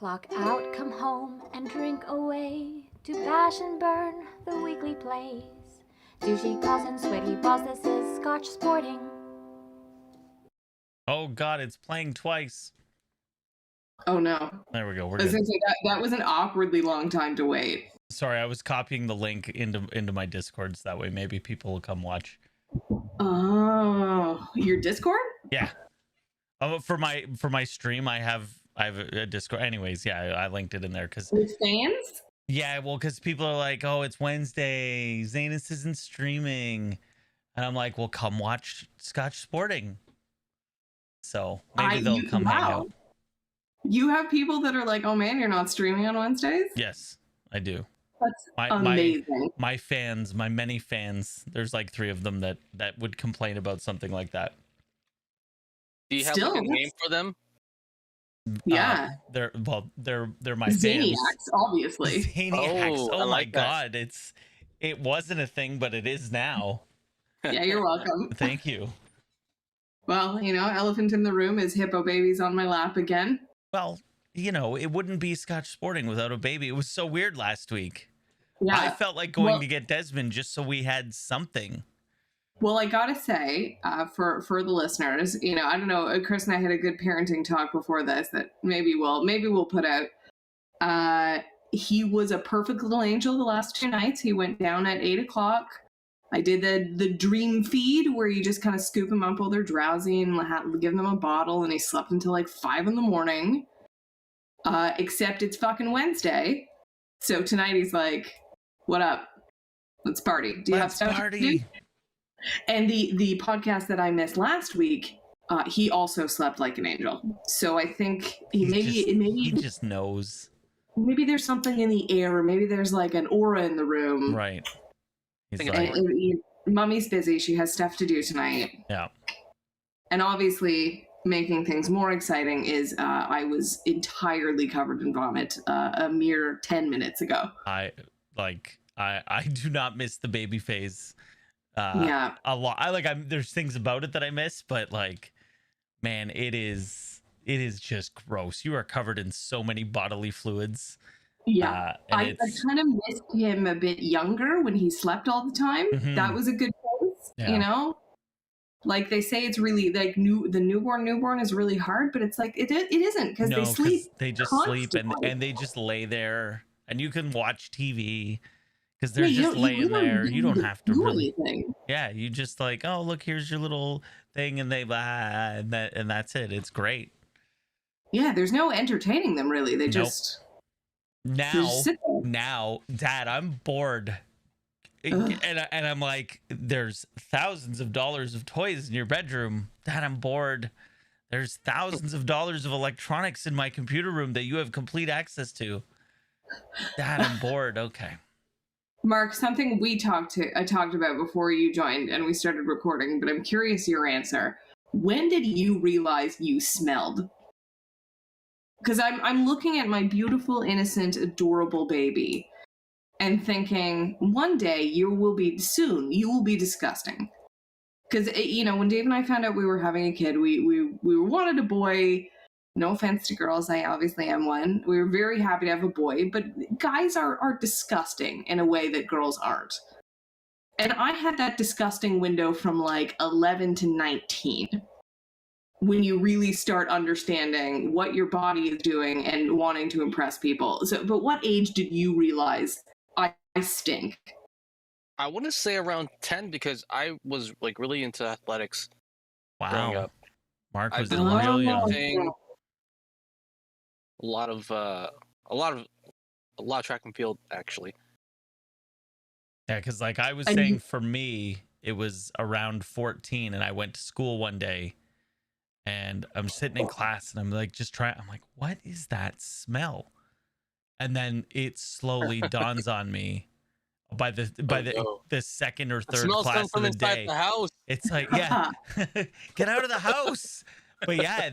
Clock out, come home, and drink away. To bash and burn the weekly plays. Douchey calls and sweaty balls, this is Scotch Sporting. Oh God, it's playing twice. Oh no. There we go. We're I was good. gonna say that was an awkwardly long time to wait. Sorry, I was copying the link into my Discords. That way, maybe people will come watch. Oh, your Discord? Yeah. For my stream, I have a Discord. Anyways, yeah, I linked it in there because With fans? yeah, well, because people are like, oh, it's Wednesday, Zanus isn't streaming, and I'm like, well, come watch Scotch Sporting. So maybe they'll come hang out. You have people that are like, oh man, you're not streaming on Wednesdays? Yes, I do. That's amazing. My fans, my many fans, there's like 3 of them that would complain about something like that. Do you have like a name for them? Yeah. They're my Zaniacs, fans. obviously. Zaniacs. Oh my God. That. It wasn't a thing, but it is now. Yeah, you're welcome. Thank you. Well, elephant in the room is hippo babies on my lap again. Well, it wouldn't be Scotch Sporting without a baby. It was so weird last week. Yeah. I felt like going to get Desmond just so we had something. Well, I gotta say, for the listeners, I don't know, Chris and I had a good parenting talk before this that maybe we'll put out. He was a perfect little angel the last 2 nights. He went down at 8:00. I did the dream feed where you just kind of scoop them up while they're drowsy and give them a bottle, and he slept until like 5 a.m. Except it's fucking Wednesday, so tonight he's like, "What up? Let's party. Do you have stuff to do?" And the podcast that I missed last week, he also slept like an angel. So I think he just knows. Maybe there's something in the air, or maybe there's like an aura in the room. Right. Mommy's busy. She has stuff to do tonight. Yeah. And obviously, making things more exciting is I was entirely covered in vomit a mere 10 minutes ago. I do not miss the baby phase. Yeah, a lot. There's things about it that I miss, but man, it is just gross. You are covered in so many bodily fluids. Yeah, I kind of missed him a bit younger when he slept all the time. Mm-hmm. That was a good phase, Like they say, it's really like the newborn is really hard, but it's like it isn't because they sleep. They just constantly. sleep and they just lay there, and you can watch TV. Because they're just laying there. You don't have to really. Anything. Yeah, you just like, oh, look, here's your little thing, and they and that's it. It's great. Yeah, there's no entertaining them really. They just now, Dad, I'm bored, and I'm like, there's thousands of dollars of toys in your bedroom. Dad, I'm bored. There's thousands of dollars of electronics in my computer room that you have complete access to. Dad, I'm bored. Okay. Mark, something I talked about before you joined and we started recording, but I'm curious your answer. When did you realize you smelled? Because I'm looking at my beautiful, innocent, adorable baby and thinking, one day you will be disgusting. Because, when Dave and I found out we were having a kid, we wanted a boy. No offense to girls, I obviously am one. We were very happy to have a boy, but guys are disgusting in a way that girls aren't. And I had that disgusting window from like 11 to 19, when you really start understanding what your body is doing and wanting to impress people. So, but what age did you realize I stink? I want to say around 10 because I was like really into athletics. Wow. Growing up. Mark was really young. A lot of track and field actually. Yeah, because like I was saying, for me, it was around 14, and I went to school one day, and I'm sitting in class, and I'm like, I'm like, what is that smell? And then it slowly dawns on me by the second or third class of the day. The house. It's like, yeah, get out of the house. But yeah,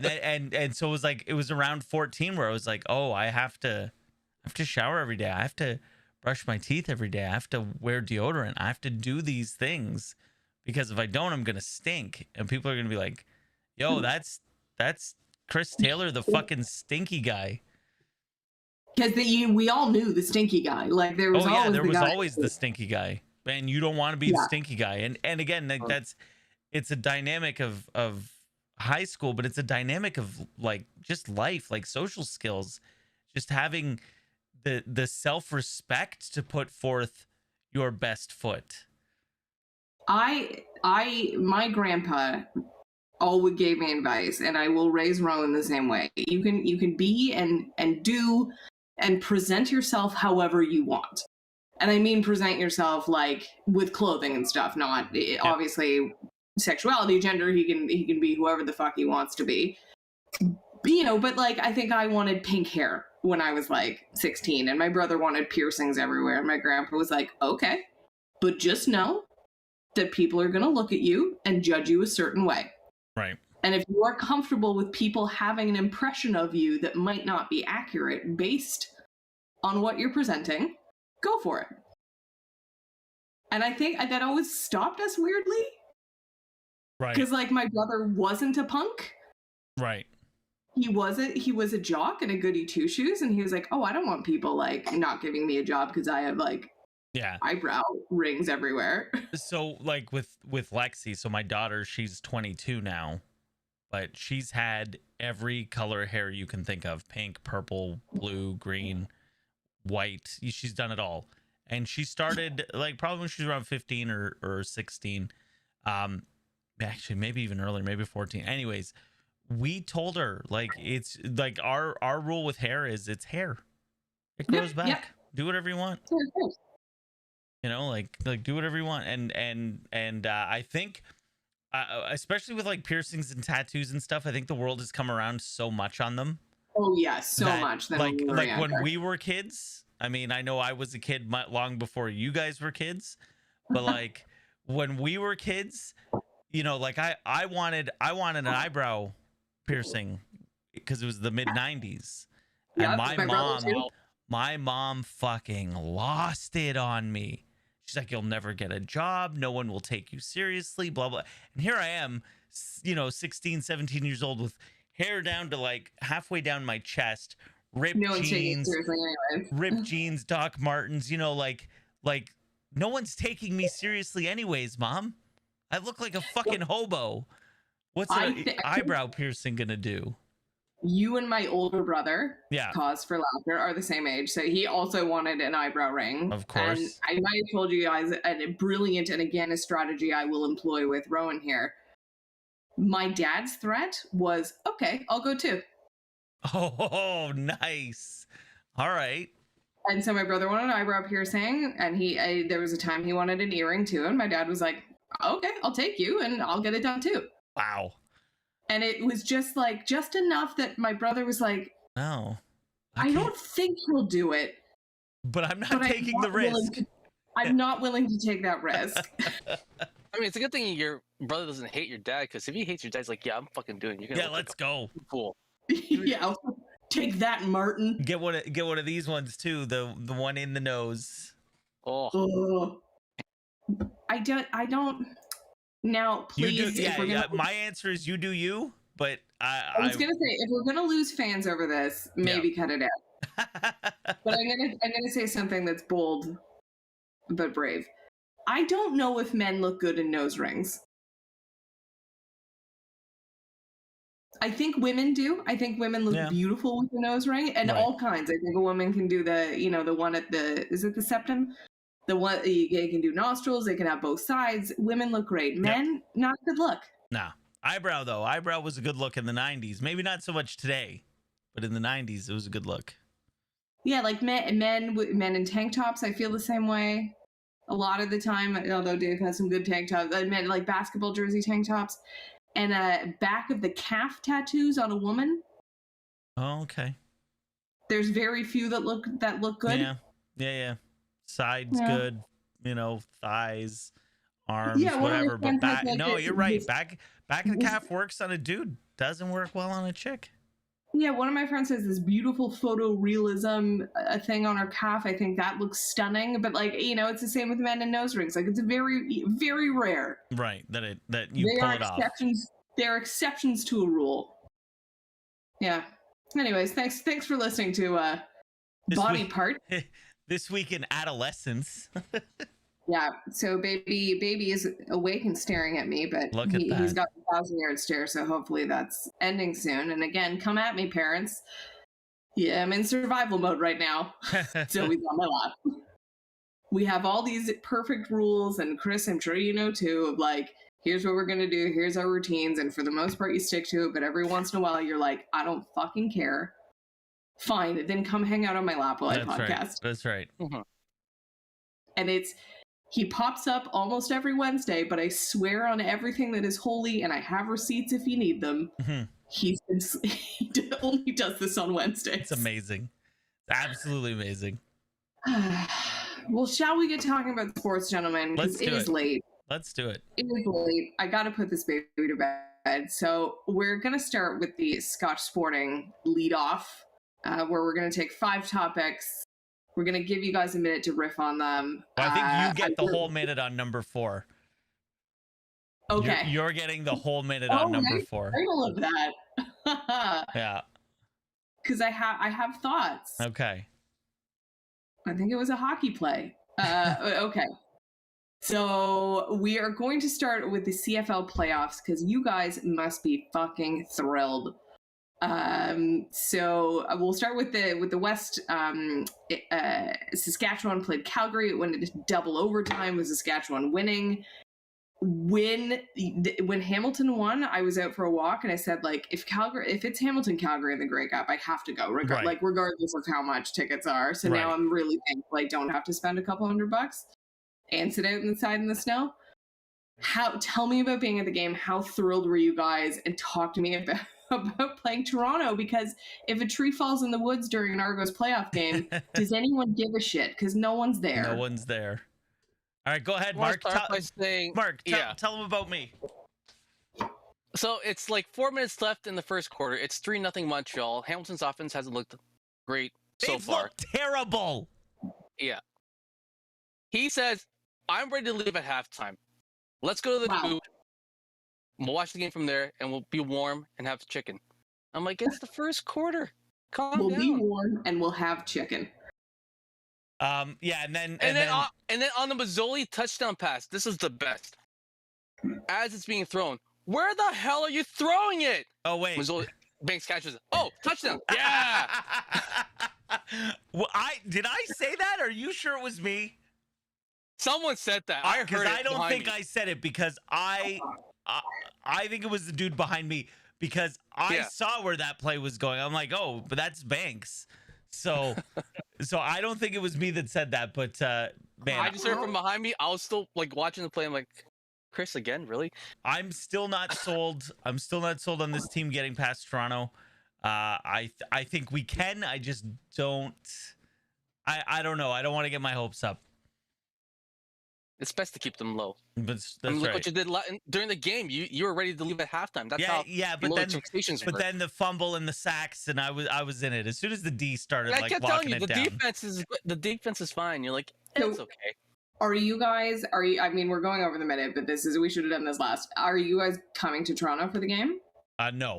and so it was around 14 where I was like, oh, I have to shower every day. I have to brush my teeth every day. I have to wear deodorant. I have to do these things because if I don't, I'm gonna stink. And people are gonna be like, yo, that's Chris Taylor, the fucking stinky guy. Because we all knew the stinky guy. Like there was always the stinky guy, and you don't want to be the stinky guy. And again, like it's a dynamic of high school, but it's a dynamic of like just life, like social skills, just having the self-respect to put forth your best foot. My grandpa always gave me advice, and I will raise Rowan the same way. You can be and do and present yourself however you want. And I mean present yourself like with clothing and stuff, not obviously sexuality, gender. He can be whoever the fuck he wants to be. But like I think I wanted pink hair when I was like 16, and my brother wanted piercings everywhere, and my grandpa was like, okay, but just know that people are going to look at you and judge you a certain way. Right. And if you are comfortable with people having an impression of you that might not be accurate based on what you're presenting, go for it. And I think that always stopped us weirdly. Right. Because like my brother wasn't a punk. Right. He was a jock and a goody two shoes, and he was like, oh, I don't want people like not giving me a job because I have like eyebrow rings everywhere. So like with Lexi, so my daughter, she's 22 now, but she's had every color hair you can think of: pink, purple, blue, green, white. She's done it all. And she started like probably when she was around 15 or 16. Actually maybe even earlier, maybe 14. Anyways, we told her like it's like our rule with hair is it's hair. It grows back. Yep. Do whatever you want. You know, like do whatever you want. And I think especially with like piercings and tattoos and stuff, I think the world has come around so much on them. Oh yeah, so much. Like when we were kids, I mean, I know I was a kid long before you guys were kids, but like when we were kids, you know, like I wanted an eyebrow piercing because it was the mid 90s, and my mom fucking lost it on me. She's like, you'll never get a job, no one will take you seriously, blah blah. And here I am, you know, 16 17 years old with hair down to like halfway down my chest, ripped jeans, Doc Martens, you know, like no one's taking me seriously anyways, Mom. I look like a fucking hobo. What's an eyebrow piercing gonna do? You and my older brother, cause for laughter, are the same age. So he also wanted an eyebrow ring. Of course. And I might have told you guys a brilliant, and again, a strategy I will employ with Rowan here. My dad's threat was, okay, I'll go too. Oh, nice. All right. And so my brother wanted an eyebrow piercing, and there was a time he wanted an earring too. And my dad was like, okay, I'll take you and I'll get it done too. Wow. And it was just enough that my brother was like, no, I don't think he'll do it. But I'm not taking the risk. I'm not willing to take that risk. I mean, it's a good thing your brother doesn't hate your dad, because if he hates your dad, he's like, yeah, I'm fucking doing it. Yeah, let's go. Cool. Yeah, take that, Martin. Get one of these ones too. The one in the nose. Oh. I don't. Now, please. You do, my answer is you do you. But I was gonna say, if we're gonna lose fans over this, maybe cut it out. But I'm gonna say something that's bold but brave. I don't know if men look good in nose rings. I think women do. I think women look beautiful with a nose ring, and all kinds. I think a woman can do the one at is it the septum? The one you can do nostrils. They can have both sides. Women look great. Men, not a good look. Nah. Eyebrow though. Eyebrow was a good look in the 90s. Maybe not so much today, but in the 90s it was a good look. Yeah, like men in tank tops. I feel the same way. A lot of the time, although Dave has some good tank tops, men like basketball jersey tank tops, and back of the calf tattoos on a woman. Oh, okay. There's very few that look good. Yeah. Sides good, you know, thighs, arms, whatever. But back, you're right. Back of the calf works on a dude. Doesn't work well on a chick. Yeah, one of my friends has this beautiful photorealism thing on her calf. I think that looks stunning. But it's the same with men and nose rings. Like, it's very, very rare. Right. That you pull it off. There are exceptions to a rule. Yeah. Anyways, thanks for listening to body week, part. This week in adolescence. Yeah, so baby is awake and staring at me, but Look at he's that. got a 1,000-yard stare, so hopefully that's ending soon. And again, come at me, parents. Yeah, I'm in survival mode right now. So he's on my lap. We have all these perfect rules, and Chris, I'm sure you know too, of like, here's what we're gonna do, here's our routines, and for the most part you stick to it, but every once in a while you're like, I don't fucking care. Fine, then come hang out on my lap while I podcast. Right. That's right. Mhm. And he pops up almost every Wednesday, but I swear on everything that is holy, and I have receipts if you need them. He only does this on Wednesdays. It's amazing. It's absolutely amazing. Well, shall we get talking about sports, gentlemen? Because it is late. Let's do it. It is late. I got to put this baby to bed. So we're going to start with the Scotch Sporting leadoff, where we're going to take 5 topics. We're going to give you guys a minute to riff on them. Well, I think you get the whole minute on number 4. Okay. You're getting the whole minute on number 4. I love that. Yeah. Because I have thoughts. Okay. I think it was a hockey play. Okay. So we are going to start with the CFL playoffs because you guys must be fucking thrilled. So we'll start with the West. Saskatchewan played Calgary. It went into double overtime with Saskatchewan winning. When Hamilton won, I was out for a walk and I said, like, if it's Hamilton-Calgary in the Grey Cup, I have to go, regardless of how much tickets are. So now I'm really thankful I don't have to spend a couple $100 and sit out inside in the snow. Tell me about being at the game. How thrilled were you guys? And talk to me about playing Toronto, because if a tree falls in the woods during an Argos playoff game, does anyone give a shit? Because no one's there. No one's there. All right, go ahead, Mark. Tell them about me. So it's like 4 minutes left in the first quarter. It's 3-0 Montreal. Hamilton's offense hasn't looked great so far. Looked terrible. Yeah. He says, I'm ready to leave at halftime. Let's go to the food. We'll watch the game from there, and we'll be warm and have chicken. I'm like, it's the first quarter. Calm down. We'll be warm and we'll have chicken. Yeah, and then on the Mazzoli touchdown pass, this is the best. As it's being thrown, where the hell are you throwing it? Oh wait, Mazzoli Banks catches it. Oh, touchdown! Yeah. Well, did I say that? Are you sure it was me? Someone said that. I heard it. I don't think me. I said it because I think it was the dude behind me because I saw where that play was going. I'm like, oh, but that's Banks. So I don't think it was me that said that, but man, I just heard from behind me. I was still like watching the play. I'm like, Chris again, really? I'm still not sold. I'm still not sold on this team getting past Toronto. I think we can. I just don't. I don't know. I don't want to get my hopes up. It's best to keep them low. But that's look right. what you did during the game. You were ready to leave at halftime. That's how but low then expectations were. But then the fumble and the sacks, and I was in it as soon as the D started I kept walking telling you, it down. The defense is fine. You're like, it's okay. Are you guys? I mean, we're going over the minute, but we should have done this last. Are you guys coming to Toronto for the game? No.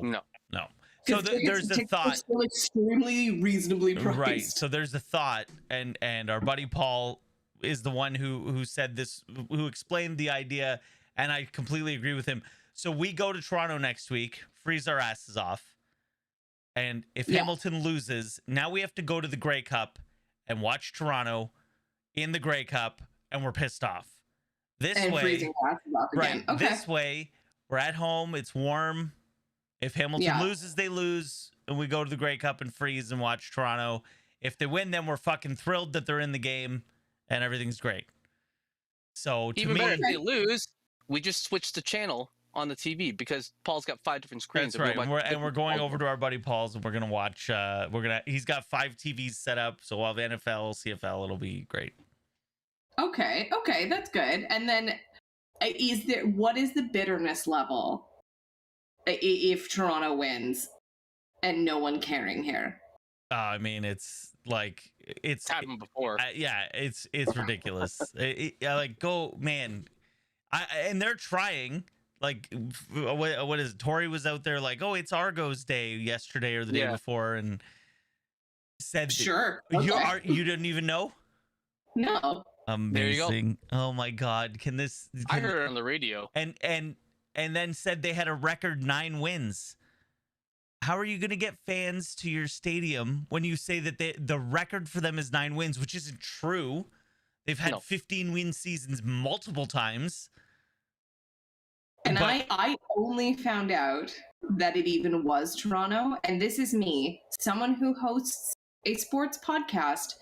So there's the thought. Still extremely reasonably priced. Right. So there's the thought, and our buddy Paul is the one who said this, who explained the idea, and I completely agree with him. So we go to Toronto next week, freeze our asses off, and if Hamilton loses, now we have to go to the Grey Cup and watch Toronto in the Grey Cup, and we're pissed off. This way, right? Okay. This way, we're at home. It's warm. If Hamilton loses, they lose, and we go to the Grey Cup and freeze and watch Toronto. If they win, then we're fucking thrilled that they're in the game. And everything's great. So to even me, better, if they lose, we just switch the channel on the TV because Paul's got 5 different screens. That's right. And we're going over to our buddy Paul's, and we're gonna watch. He's got 5 TVs set up, so we'll have NFL, CFL. It'll be great. Okay, that's good. And then, what is the bitterness level if Toronto wins and no one caring here? I mean, it's like it's happened before. It's ridiculous. Go, man. And they're trying. Like, what is it? Tori was out there like, oh, it's Argos Day yesterday or the day before, and said Sure. you didn't even know? No. There you go. Amazing. Oh my God. I heard it on the radio. And then said they had a record 9 wins. How are you going to get fans to your stadium when you say that the record for them is 9 wins, which isn't true? They've had 15 win seasons multiple times. And I only found out that it even was Toronto. And this is me, someone who hosts a sports podcast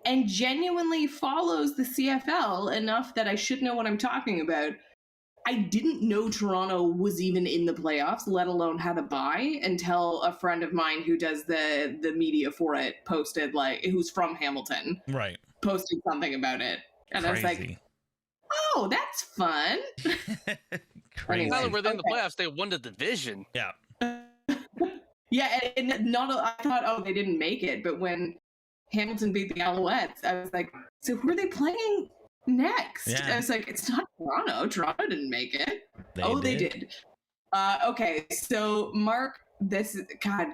and genuinely follows the CFL enough that I should know what I'm talking about. I didn't know Toronto was even in the playoffs, let alone had a bye, until a friend of mine who does the media for it posted, like, who's from Hamilton, Right. posted something about it. And Crazy. I was like, oh, that's fun. Crazy. Now that we're in the playoffs, they won the division. Yeah. Yeah, and not. I thought, oh, they didn't make it, but when Hamilton beat the Alouettes, I was like, so who are they playing next? Yeah. I was like, it's not Toronto. Toronto didn't make it. They They did. Okay, so Mark,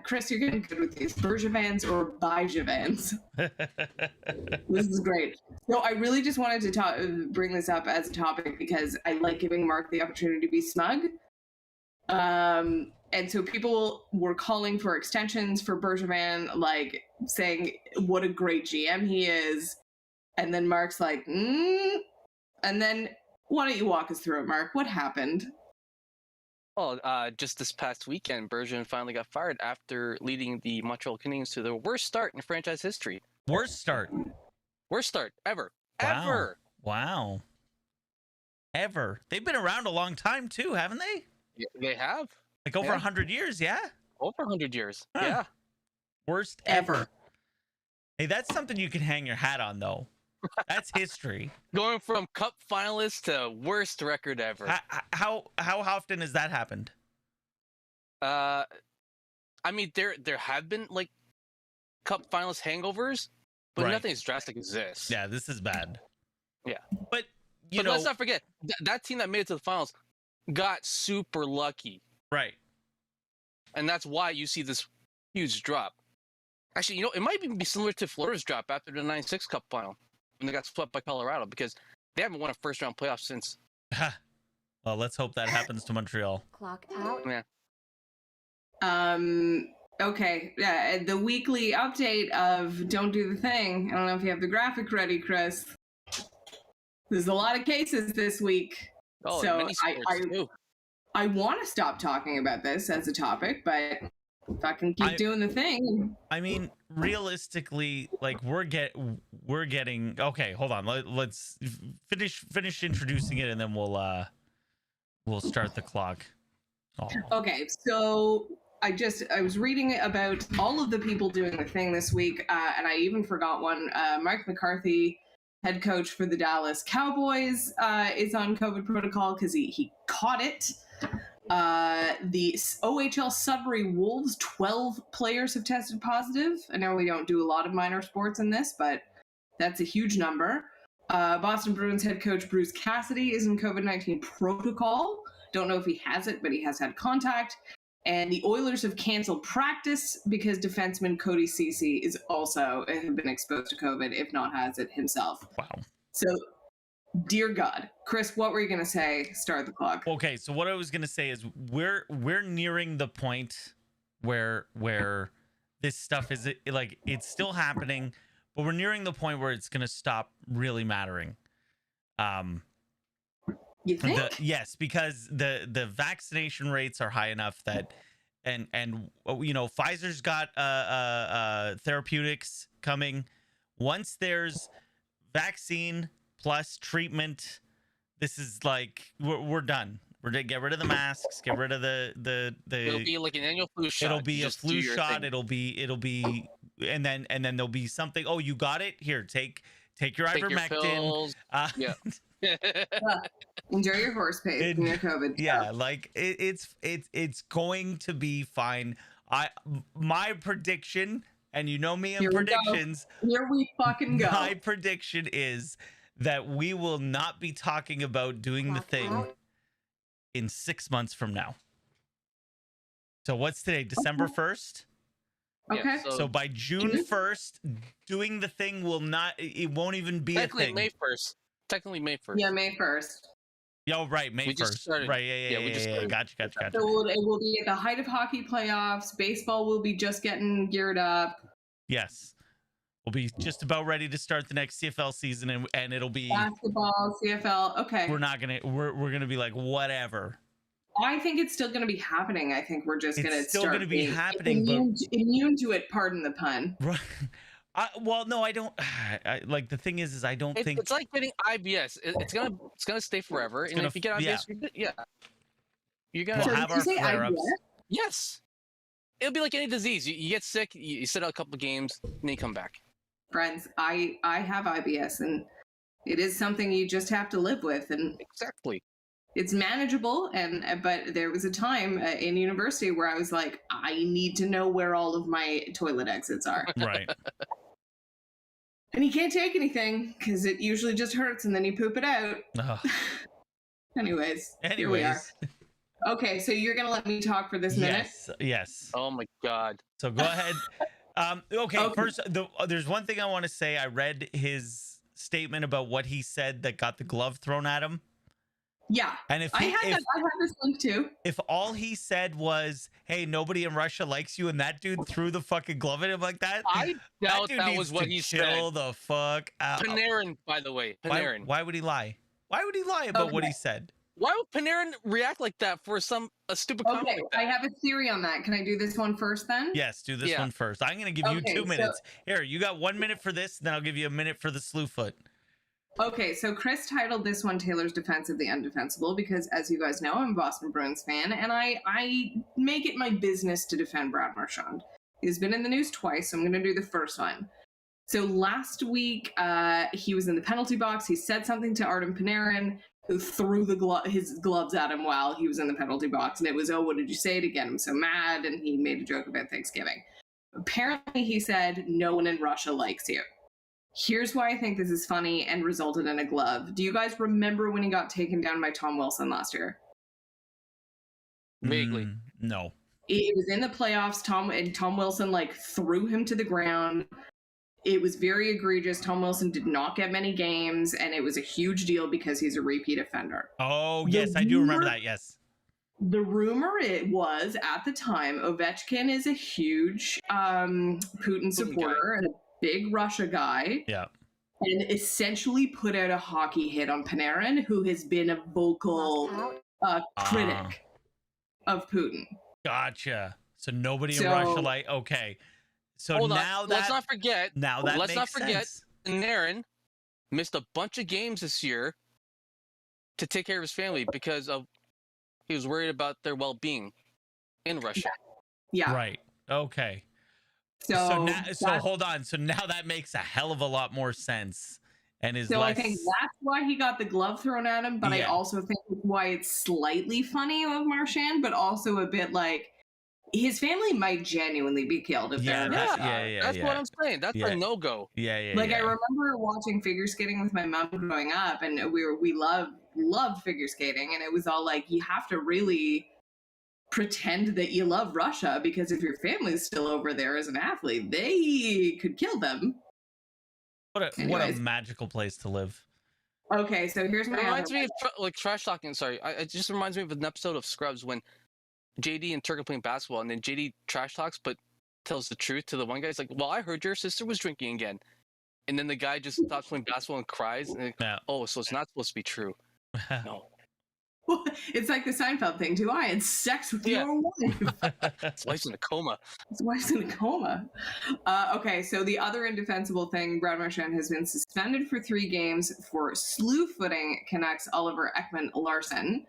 Chris, you're getting good with these. Bergevins or Bergevins? This is great. So I really just wanted to bring this up as a topic because I like giving Mark the opportunity to be smug. And so people were calling for extensions for Bergevin, like saying what a great GM he is. And then Mark's like, And then why don't you walk us through it, Mark? What happened? Well, just this past weekend, Bergevin finally got fired after leading the Montreal Canadiens to their worst start in franchise history. Worst start. Worst start ever. Wow. Ever. Wow. Ever. They've been around a long time too, haven't they? Yeah, they have. Like over 100 years, yeah? Over 100 years. Huh. Yeah. Worst ever. Hey, that's something you can hang your hat on, though. That's history. Going from cup finalist to worst record ever. How often has that happened? I mean, there have been like cup finalist hangovers, but Right. nothing as drastic as this. Yeah, this is bad. Yeah. But But let's not forget that team that made it to the finals got super lucky, right. and that's why you see this huge drop. Actually, it might even be similar to Florida's drop after the 9-6 Cup final when they got swept by Colorado because they haven't won a first-round playoff since. Well, let's hope that happens to Montreal. Clock out. Yeah. Okay. The weekly update of Don't Do the Thing. I don't know if you have the graphic ready, Chris. There's a lot of cases this week. Oh, so many sports too. I want to stop talking about this as a topic, but fucking keep doing the thing. I mean, realistically, like we're getting okay. Hold on, let's finish introducing it, and then we'll start the clock. Oh. Okay, so I was reading about all of the people doing the thing this week, and I even forgot one. Mike McCarthy, head coach for the Dallas Cowboys, is on COVID protocol because he caught it. The OHL Sudbury Wolves, 12 players have tested positive. I know we don't do a lot of minor sports in this, but that's a huge number. Boston Bruins head coach Bruce Cassidy is in COVID-19 protocol. Don't know if he has it, but he has had contact. And the Oilers have canceled practice because defenseman Cody Ceci is also have been exposed to COVID, if not has it himself. Wow. So, dear God, Chris, what were you going to say? Start the clock. Okay, so what I was going to say is we're nearing the point where this stuff is like it's still happening, but we're nearing the point where it's going to stop really mattering. You think? Yes, because the vaccination rates are high enough that and Pfizer's got therapeutics coming. Once there's vaccine plus treatment, this is like we're done. We're gonna get rid of the masks, get rid of the It'll be like an annual flu shot. It'll be a Just do flu your shot. thing. It'll be and then there'll be something. Oh, you got it? Here, take your Take your ivermectin. pills. Yeah. Enjoy your horse pace and your COVID. Yeah, like it's going to be fine. My prediction, and you know me and Here we go. predictions. Here we fucking go. My prediction is that we will not be talking about doing the thing in 6 months from now. So what's today? December 1st? Okay. Yeah, So by June 1st, doing the thing it won't even be a technically thing. May 1st. Technically May 1st. Yeah, May 1st. Yo, right, May We just 1st. started. Right, yeah, We just started. Gotcha. So it will be at the height of hockey playoffs. Baseball will be just getting geared up. Yes. We'll be just about ready to start the next CFL season, and it'll be Basketball, CFL. Okay. we're gonna be like, whatever. I think it's still going to be happening. I think we're just going to still start gonna be being happening, immune to it. Pardon the pun. Right. Well, no, I don't. Like the thing is I don't think It's like getting IBS. It's gonna stay forever. And if you get IBS, you're gonna we'll have our flare-ups. Yes. It'll be like any disease. You get sick, you sit out a couple of games, and then you come back. Friends, I have IBS, and it is something you just have to live with, and Exactly. it's manageable. But there was a time in university where I was like, I need to know where all of my toilet exits are. Right. And you can't take anything because it usually just hurts, and then you poop it out. Ugh. Anyways, here we are. Okay, so you're gonna let me talk for this minute? Yes. Oh my God. So go ahead. Okay. First, there's one thing I want to say. I read his statement about what he said that got the glove thrown at him. Yeah. And if I have this link too. If all he said was, "Hey, nobody in Russia likes you," and that dude threw the fucking glove at him like that, I doubt dude that needs was what to he chill said. the fuck out. Panarin, by the way. Panarin. Why would he lie? Why would he lie about what he said? Why would Panarin react like that for a stupid comment Okay, like that? I have a theory on that. Can I do this one first then? Yes, do this one first. I'm going to give you Okay, 2 minutes. Here, you got 1 minute for this, then I'll give you a minute for the slewfoot. Okay, so Chris titled this one Taylor's Defense of the Undefensible because, as you guys know, I'm a Boston Bruins fan, and I make it my business to defend Brad Marchand. He's been in the news twice, so I'm going to do the first one. So last week, he was in the penalty box. He said something to Artem Panarin, who threw his gloves at him while he was in the penalty box. And it was, oh, what did you say to get him so mad? And he made a joke about Thanksgiving. Apparently, he said, no one in Russia likes you. Here's why I think this is funny and resulted in a glove. Do you guys remember when he got taken down by Tom Wilson last year? Vaguely. No. It was in the playoffs. Tom Wilson threw him to the ground. It was very egregious. Tom Wilson did not get many games, and it was a huge deal because he's a repeat offender. Oh, yes, I do remember that, yes. The rumor it was, at the time, Ovechkin is a huge Putin supporter and a big Russia guy. Yeah. And essentially put out a hockey hit on Panarin, who has been a vocal critic of Putin. Gotcha. So nobody in Russia okay. So Hold now on. that Let's not forget. Let's not forget. Panarin missed a bunch of games this year to take care of his family because he was worried about their well-being in Russia. Yeah. Right. Okay. So hold on. So now that makes a hell of a lot more sense. And is I think that's why he got the glove thrown at him, but I also think why it's slightly funny of Marchand, but also a bit his family might genuinely be killed if they're that's what I'm saying. That's a no-go. Yeah. I remember watching figure skating with my mom growing up, and we loved figure skating, and it was all you have to really pretend that you love Russia, because if your family's still over there as an athlete, they could kill them. What a magical place to live. Okay, so here's my. It reminds me of trash talking. Sorry, it just reminds me of an episode of Scrubs when JD and Turk are playing basketball, and then JD trash talks but tells the truth to the one guy. He's like, "Well, I heard your sister was drinking again," and then the guy just stops playing basketball and cries. And oh, so it's not supposed to be true. No. Well, it's like the Seinfeld thing. Do I had sex with your wife? His wife's in a coma. His wife's in a coma. Okay, so the other indefensible thing, Brad Marchand has been suspended for 3 games for slew-footing Canucks Oliver Ekman-Larsson.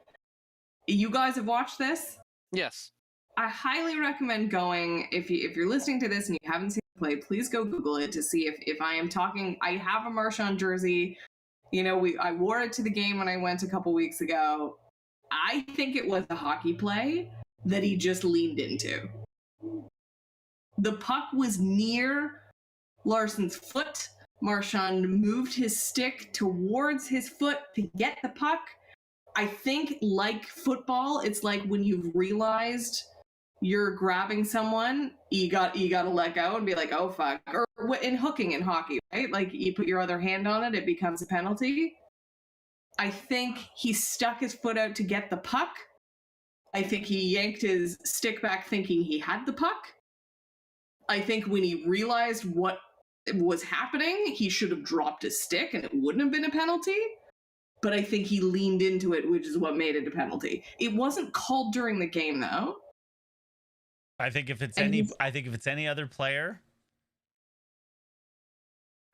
You guys have watched this? Yes. I highly recommend going, if you're listening to this and you haven't seen the play, please go Google it to see if I am talking. I have a Marchand jersey. I wore it to the game when I went a couple weeks ago. I think it was a hockey play that he just leaned into. The puck was near Larsson's foot. Marchand moved his stick towards his foot to get the puck. I think, like football, it's like when you've realized you're grabbing someone, you got to let go and be like, oh fuck. Or in hooking in hockey, right? Like you put your other hand on it, it becomes a penalty. I think he stuck his foot out to get the puck. I think he yanked his stick back thinking he had the puck. I think when he realized what was happening, he should have dropped his stick and it wouldn't have been a penalty. But I think he leaned into it, which is what made it a penalty. It wasn't called during the game, though. I think if it's any other player,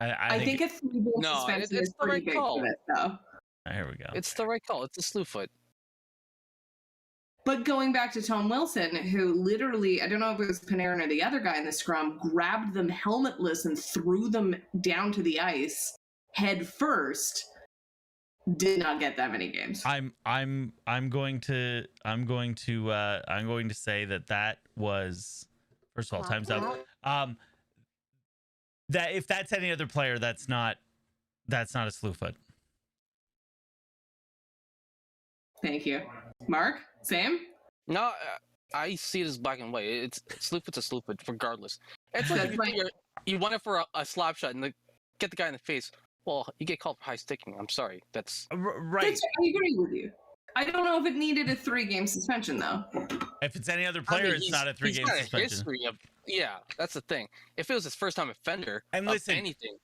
I think a 3-game suspension is pretty big for this, though. Here we go. It's the right call. It's a slew foot. But going back to Tom Wilson, who literally, I don't know if it was Panarin or the other guy in the scrum, grabbed them helmetless and threw them down to the ice head first, did not get that many games. I'm going to say that was, first of all, time's up. That if that's any other player, that's not a slew foot. Thank you. Mark? Same? No, I see it as black and white. It's slew foot's a slew foot, regardless. It's like you want it for a slap shot and get the guy in the face. Well, you get called for high sticking. I'm sorry. That's right. I agree with you. I don't know if it needed a 3-game suspension, though. If it's any other player, it's not a 3-game suspension. History of, yeah, that's the thing. If it was his first-time offender, and listen, anything,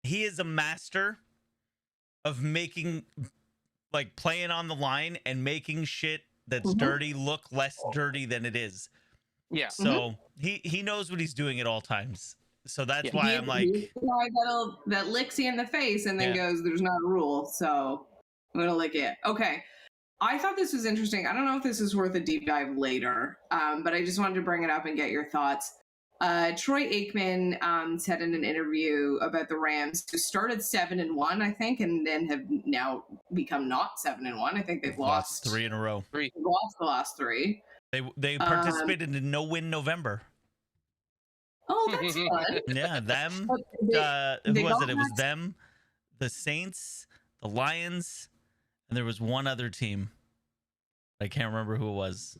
he is a master of making, like, playing on the line and making shit that's dirty look less dirty than it is. Yeah. So he knows what he's doing at all times. So that's why I'm like, that licks you in the face and then goes, "There's not a rule, so I'm gonna lick it." Okay. I thought this was interesting. I don't know if this is worth a deep dive later, but I just wanted to bring it up and get your thoughts. Troy Aikman said in an interview about the Rams, who started 7-1, I think, and then have now become not 7-1. I think they've lost 3 in a row. They've lost the last 3. They participated in No Win November. Oh, that's fun. Yeah, them. Who was it? It was them, the Saints, the Lions, and there was one other team. I can't remember who it was.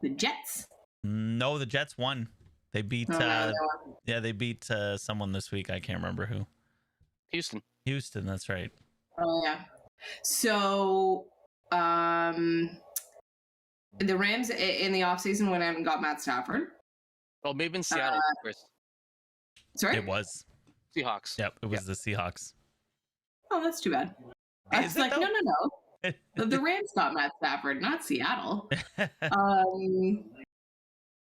The Jets? No, the Jets won. They beat they beat someone this week. I can't remember who. Houston, that's right. Oh yeah. So the Rams in the offseason went out and got Matt Stafford. Well, maybe in Seattle, Chris. Sorry? It was Seahawks. Yep, it was the Seahawks. Oh, that's too bad. I was like, no. The Rams got Matt Stafford, not Seattle. Do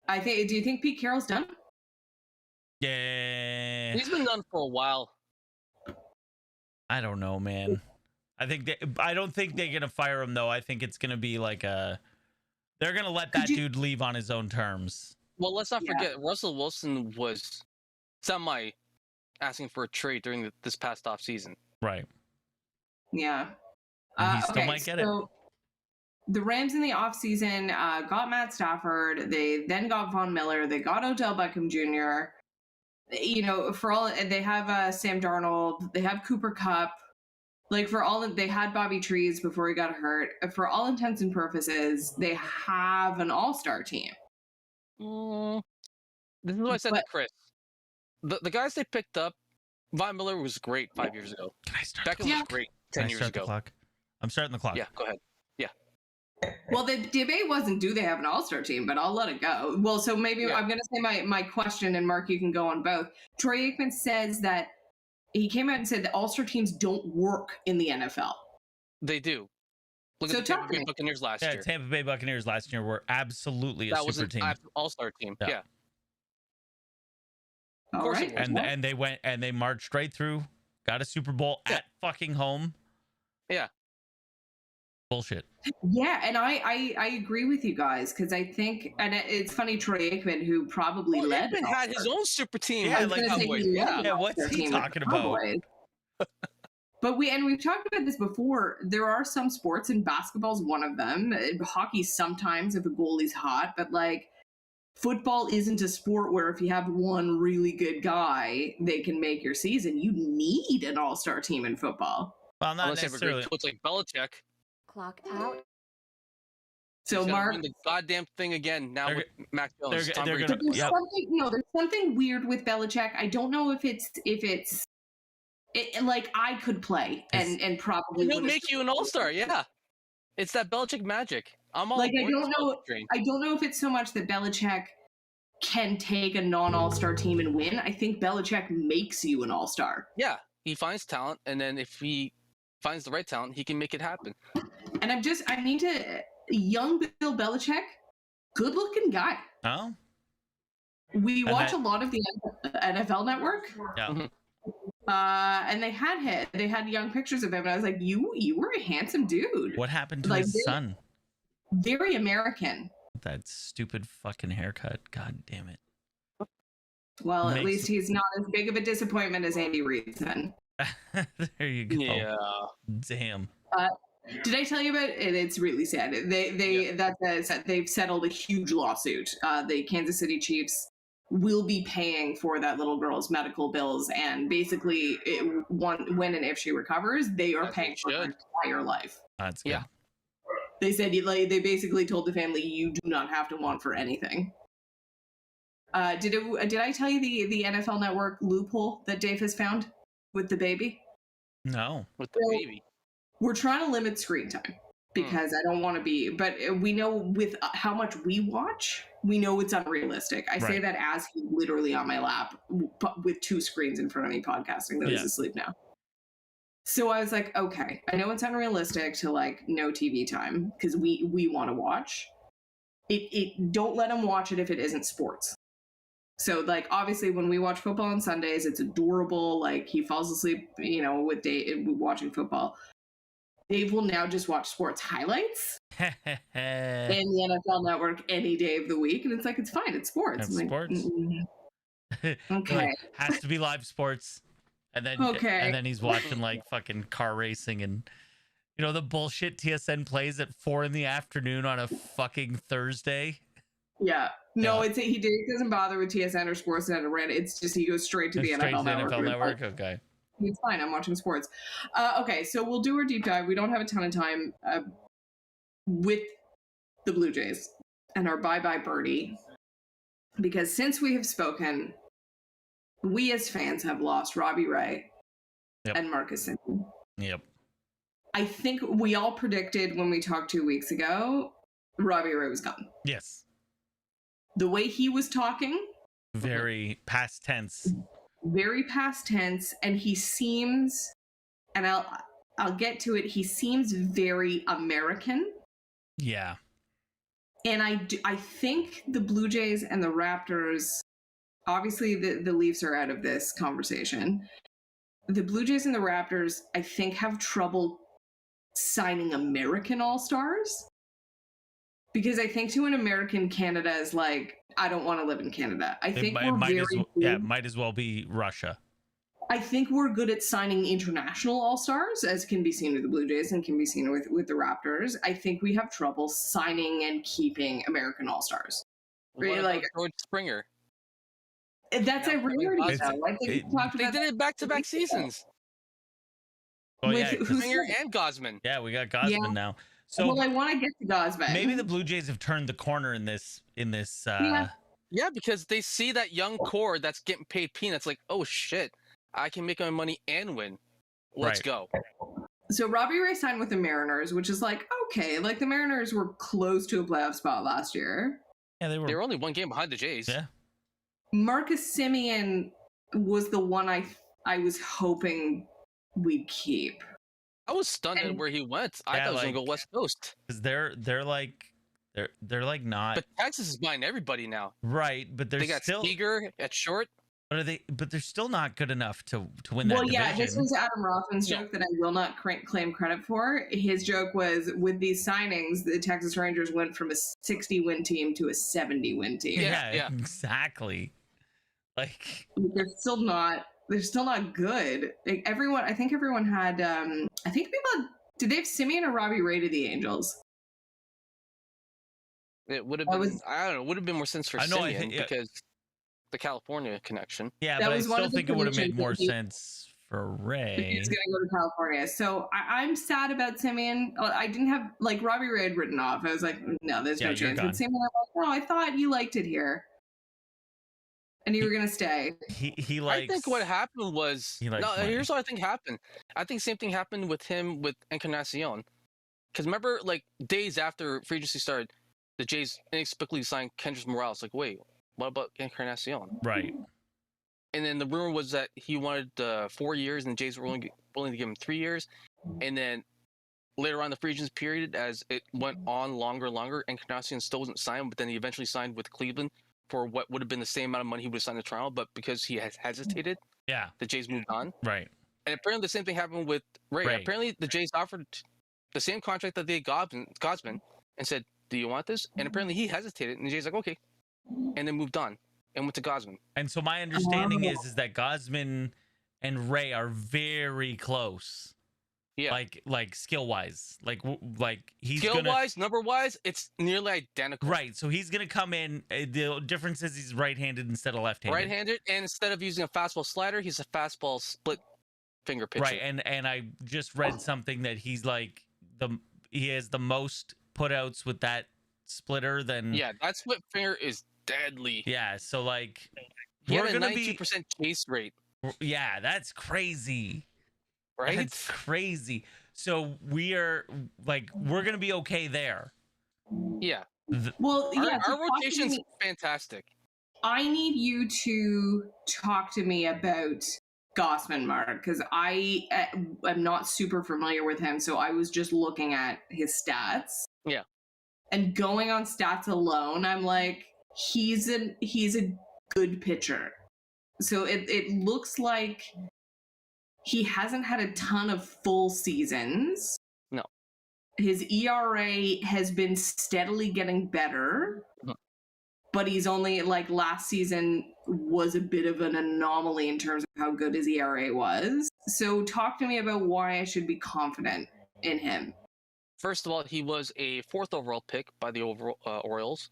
you think Pete Carroll's done? Yeah. He's been done for a while. I don't know, man. I don't think they're gonna fire him though. I think it's gonna be like they're gonna let that dude leave on his own terms. Well, let's not forget Russell Wilson was semi asking for a trade during this past off season. Right. Yeah. And he still might get it. The Rams in the offseason got Matt Stafford. They then got Von Miller. They got Odell Beckham Jr. You know, for all they have Sam Darnold. They have Cooper Kupp. Like they had Bobby Trees before he got hurt. For all intents and purposes, they have an all-star team. This is what I said to Chris. The guys they picked up, Von Miller was great 5 years ago. Can I start? Beckham was great 10 years ago. I'm starting the clock. Yeah, go ahead. Yeah. Well, the debate wasn't do they have an all-star team, but I'll let it go. Well, so maybe I'm going to say my question, and Mark, you can go on both. Troy Aikman says that he came out and said that all-star teams don't work in the NFL. They do. Look at the Tampa Bay Buccaneers last year. Tampa Bay Buccaneers last year were absolutely a super team. That was an all-star team. Yeah. All right. And they went and they marched right through, got a Super Bowl at fucking home. Yeah. Bullshit. Yeah, and I agree with you guys because I think, and it's funny, Troy Aikman, who probably led. Aikman had his own super team. Yeah, like what's he talking about? But we've talked about this before. There are some sports, and basketball's one of them. Hockey sometimes if a goalie's hot, but like football isn't a sport where if you have one really good guy, they can make your season. You need an all-star team in football. Well, not necessarily. It's like Belichick. Clock out. So He's gonna Mark, win the goddamn thing again now They're with Mac Jones. they're Tom gonna- Brady. there's Yep. something there's something weird with Belichick. I don't know if it's like I could play and probably He'll would've make you an all-star. Yeah, it's that Belichick magic. I'm all Like I aboard don't this know Belichick train. I don't know if it's so much that Belichick can take a non-all-star team and win. I think Belichick makes you an all-star. Yeah, he finds talent, and then if he finds the right talent, he can make it happen. And I need to young Bill Belichick, good-looking guy. Oh, We And watch that- a lot of the NFL Network. yeah. Mhm. And they had young pictures of him, and I was like, you were a handsome dude. What happened to Like, his son? Very American. That stupid fucking haircut. God damn it. Well, at Makes- least he's not as big of a disappointment as Andy Reid then. There you go. Yeah. Damn. Did I tell you about it? It's really sad. They've settled a huge lawsuit. The Kansas City Chiefs will be paying for that little girl's medical bills, and basically, when and if she recovers, they are As paying they for her should. entire life. That's good. Yeah. They said they basically told the family, you do not have to want for anything. Did I tell you the NFL Network loophole that Dave has found with the baby? No. With the Well, baby. We're trying to limit screen time because I don't want to be, but we know with how much we watch, we know it's unrealistic. I say Right. that as he's literally on my lap with two screens in front of me podcasting, though he's Yeah. asleep now. So I was like, okay, I know it's unrealistic to like no TV time because we want to watch. It don't let him watch it if it isn't sports. So like obviously when we watch football on Sundays, it's adorable. Like he falls asleep, with Dave watching football. Dave will now just watch sports highlights in the NFL Network any day of the week, and it's like it's fine, it's sports. That's I'm like, sports. Okay. Like, has to be live sports. And then Okay. and then he's watching like fucking car racing and the bullshit TSN plays at 4 p.m. on a fucking Thursday. Yeah. No, Yeah. he doesn't bother with TSN or Sportsnet or Reddit. It's just he goes straight to the Straight NFL to the Network. NFL Network. Okay. It's fine. I'm watching sports. Okay, so we'll do our deep dive. We don't have a ton of time with the Blue Jays and our bye-bye birdie. Because since we have spoken, we as fans have lost Robbie Ray Yep. and Marcus Semien. Yep. I think we all predicted when we talked 2 weeks ago, Robbie Ray was gone. Yes. The way he was talking, Very past tense. very past tense, and he seems, and I'll get to it, he seems very American. Yeah. And I think the Blue Jays and the Raptors, obviously the Leafs are out of this conversation. The Blue Jays and the Raptors, I think, have trouble signing American All-Stars. Because I think to an American, Canada is like, I don't want to live in Canada. I think we're very good. Might as well be Russia. I think we're good at signing international all-stars, as can be seen with the Blue Jays and can be seen with the Raptors. I think we have trouble signing and keeping American all-stars. What Really, about like- George Springer? That's Yeah, a rarity, it's- though. I think we talked They about did it back-to-back seasons. Oh With yeah. who- 'cause- Springer and Gausman. Yeah, we got Gausman Yeah. now. So well, I want to get to Gausman. maybe the Blue Jays have turned the corner in this Yeah. Yeah, because they see that young core that's getting paid peanuts. Like, oh shit, I can make my money and win. Let's Right. go. So Robbie Ray signed with the Mariners, which is like, okay, like the Mariners were close to a playoff spot last year. Yeah, they were. They were only one game behind the Jays. Yeah. Marcus Semien was the one I was hoping we'd keep. I was stunned at And- where he went. I Yeah, thought he was gonna like- go West Coast. Because they're like not But Texas is buying everybody now. right, but they're They got still Seager at short. but they're still not good enough to win that Well, division. yeah, this was Adam Rothman's Yeah. joke that I will not claim credit for. His joke was, with these signings, the Texas Rangers went from a 60-win team to a 70-win team. Yeah. exactly. Like They're still not good. Like I think everyone had I think people did they have Semien or Robbie Ray to the Angels? It would have That been. was- I don't know. Would have been more sense for I know, I Semien think- yeah. because the California connection. yeah, That but I was one still of the think it would have made predictions more that he- sense for He's Ray. going to go to California. So I'm sad about Semien. I didn't have, like, Robbie Ray had written off. I was like, no, there's no Yeah, you're chance. But gone. Semien, I'm like, no, I thought you liked it here. And you were going to stay. He likes. I think what happened was He likes no. money. Here's what I think happened. I think same thing happened with him with Encarnacion. Because remember, like days after free agency started, the Jays inexplicably signed Kendrick Morales. Like, wait, what about Encarnacion? Right. And then the rumor was that he wanted 4 years, and the Jays were only willing to give him 3 years. And then later on the free agency period, as it went on longer, Encarnacion still wasn't signed, but then he eventually signed with Cleveland for what would have been the same amount of money he would have signed to Toronto, but because he has hesitated, Yeah. the Jays moved on. Right. And apparently the same thing happened with Ray. Ray. Apparently the Jays offered the same contract that they got Gausman and said, do you want this? And apparently he hesitated, and the Jays like, okay. And then moved on and went to Gausman. And so my understanding is that Gausman and Ray are very close. Yeah. Like skill wise, like he's skill wise, number wise, it's nearly identical. Right. So he's gonna come in. The difference is he's right-handed instead of left-handed. Right-handed, and instead of using a fastball slider, he's a fastball split finger pitcher. Right. And I just read something that he's like he has the most putouts with that splitter than. Yeah, that split finger is deadly. Yeah. So like he we're had a gonna 92% chase rate. Yeah, that's crazy. Right? That's crazy. So we're gonna be okay there. Yeah. Well, yeah. Our rotation's fantastic. I need you to talk to me about Gausman, Mark, because I am not super familiar with him. So I was just looking at his stats. Yeah. And going on stats alone, I'm like, he's a good pitcher. So it looks like he hasn't had a ton of full seasons. No. His ERA has been steadily getting better, but he's only, like, last season was a bit of an anomaly in terms of how good his ERA was. So talk to me about why I should be confident in him. First of all, he was a 4th overall pick by the Orioles.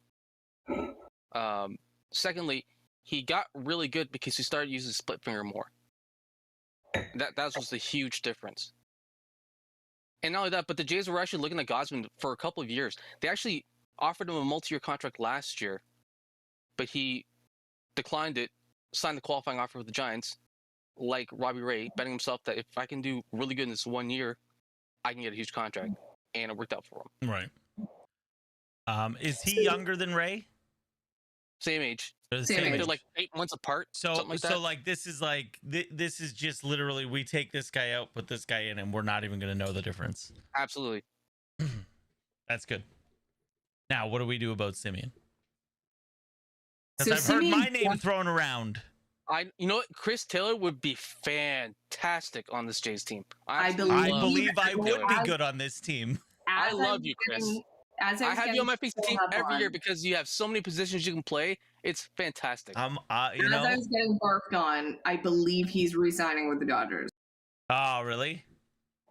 Secondly, he got really good because he started using split finger more. That was the huge difference. And not only that, but the Jays were actually looking at Gausman for a couple of years. They actually offered him a multi-year contract last year, but he declined it, signed the qualifying offer with the Giants, like Robbie Ray, betting himself that if I can do really good in this 1 year, I can get a huge contract. And it worked out for him. Right. Is he younger than Ray? Same age. Same age. They're like 8 months apart. So something like that. so like this is just literally we take this guy out, put this guy in, and we're not even gonna know the difference. Absolutely. That's good. Now, what do we do about Semien? So Because I've heard my Semien's name thrown around. You know what? Chris Taylor would be fantastic on this Jays team. I absolutely I love believe Chris I would Taylor. be good on this team. I love you, Chris. I I have you on my fantasy team every year because you have so many positions you can play. It's fantastic. You As know. I was getting barfed on, I believe he's re-signing with the Dodgers. Oh, really?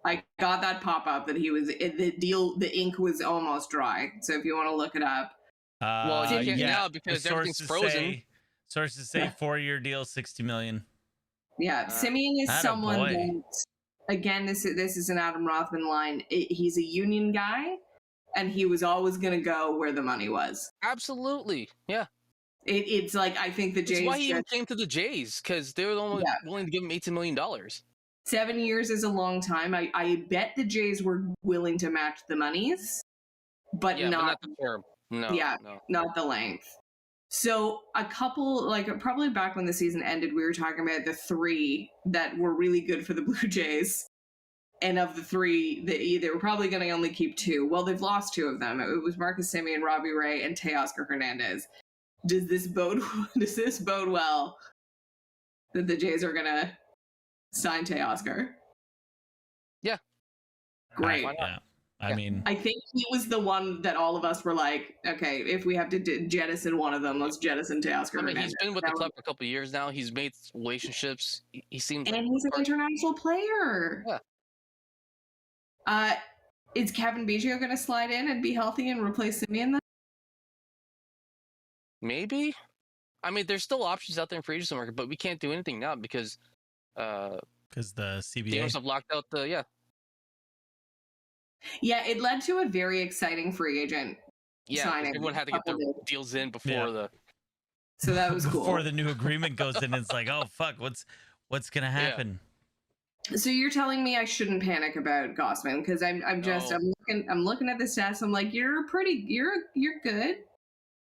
I got that pop-up that he was the ink was almost dry. So if you want to look it up. Well, you can't yeah. now because everything's frozen. Sources say 4-year deal, $60 million. Yeah, Semien is atta someone boy. that, again, this is an Adam Rothman line. He's a union guy, and he was always going to go where the money was. Absolutely. Yeah. It's like, I think the Jays... That's why he even came to the Jays, because they were only willing to give him $18 million. 7 years is a long time. I bet the Jays were willing to match the monies, but Yeah, not but not the term. No. Yeah. No. not the length. So a couple, like probably back when the season ended, we were talking about the 3 that were really good for the Blue Jays. And of the 3, they were probably going to only keep 2. Well, they've lost 2 of them. It was Marcus Semien, Robbie Ray, and Teoscar Hernandez. Does this bode well that the Jays are going to sign Teoscar? Yeah. Great. Why not? Yeah. I mean, I think he was the one that all of us were like, okay, if we have to jettison one of them, let's jettison Teoscar. I mean, Hernandez. he's been with the club for a couple of years now. He's made relationships. He seems And like he's an international player. Yeah. Is Kevin Biggio going to slide in and be healthy and replace Semien then? maybe. I mean, there's still options out there in free agency market, but we can't do anything now because because the The CBA. owners have locked out the Yeah, it led to a very exciting free agent signing. everyone had to get their deals in before the So that was cool. Before the new agreement goes in, it's like, oh fuck, what's gonna happen? So you're telling me I shouldn't panic about Gausman because I'm looking at the stats. I'm like, you're good.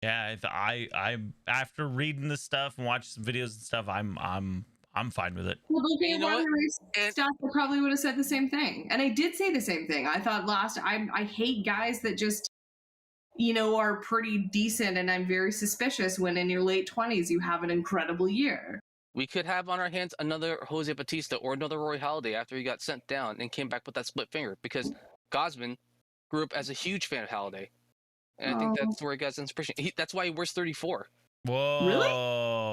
Yeah, I'm after reading the stuff and watching some videos and stuff, I'm fine with it. Well, don't You know what? stuff. I probably would have said the same thing, and I did say the same thing. I thought I hate guys that just are pretty decent, and I'm very suspicious when in your late 20s you have an incredible year. we could have on our hands another Jose Bautista or another Roy Halladay after he got sent down and came back with that split finger, because Gausman grew up as a huge fan of Halladay. And I think that's where he got his inspiration. That's why he wears 34. Whoa. Really?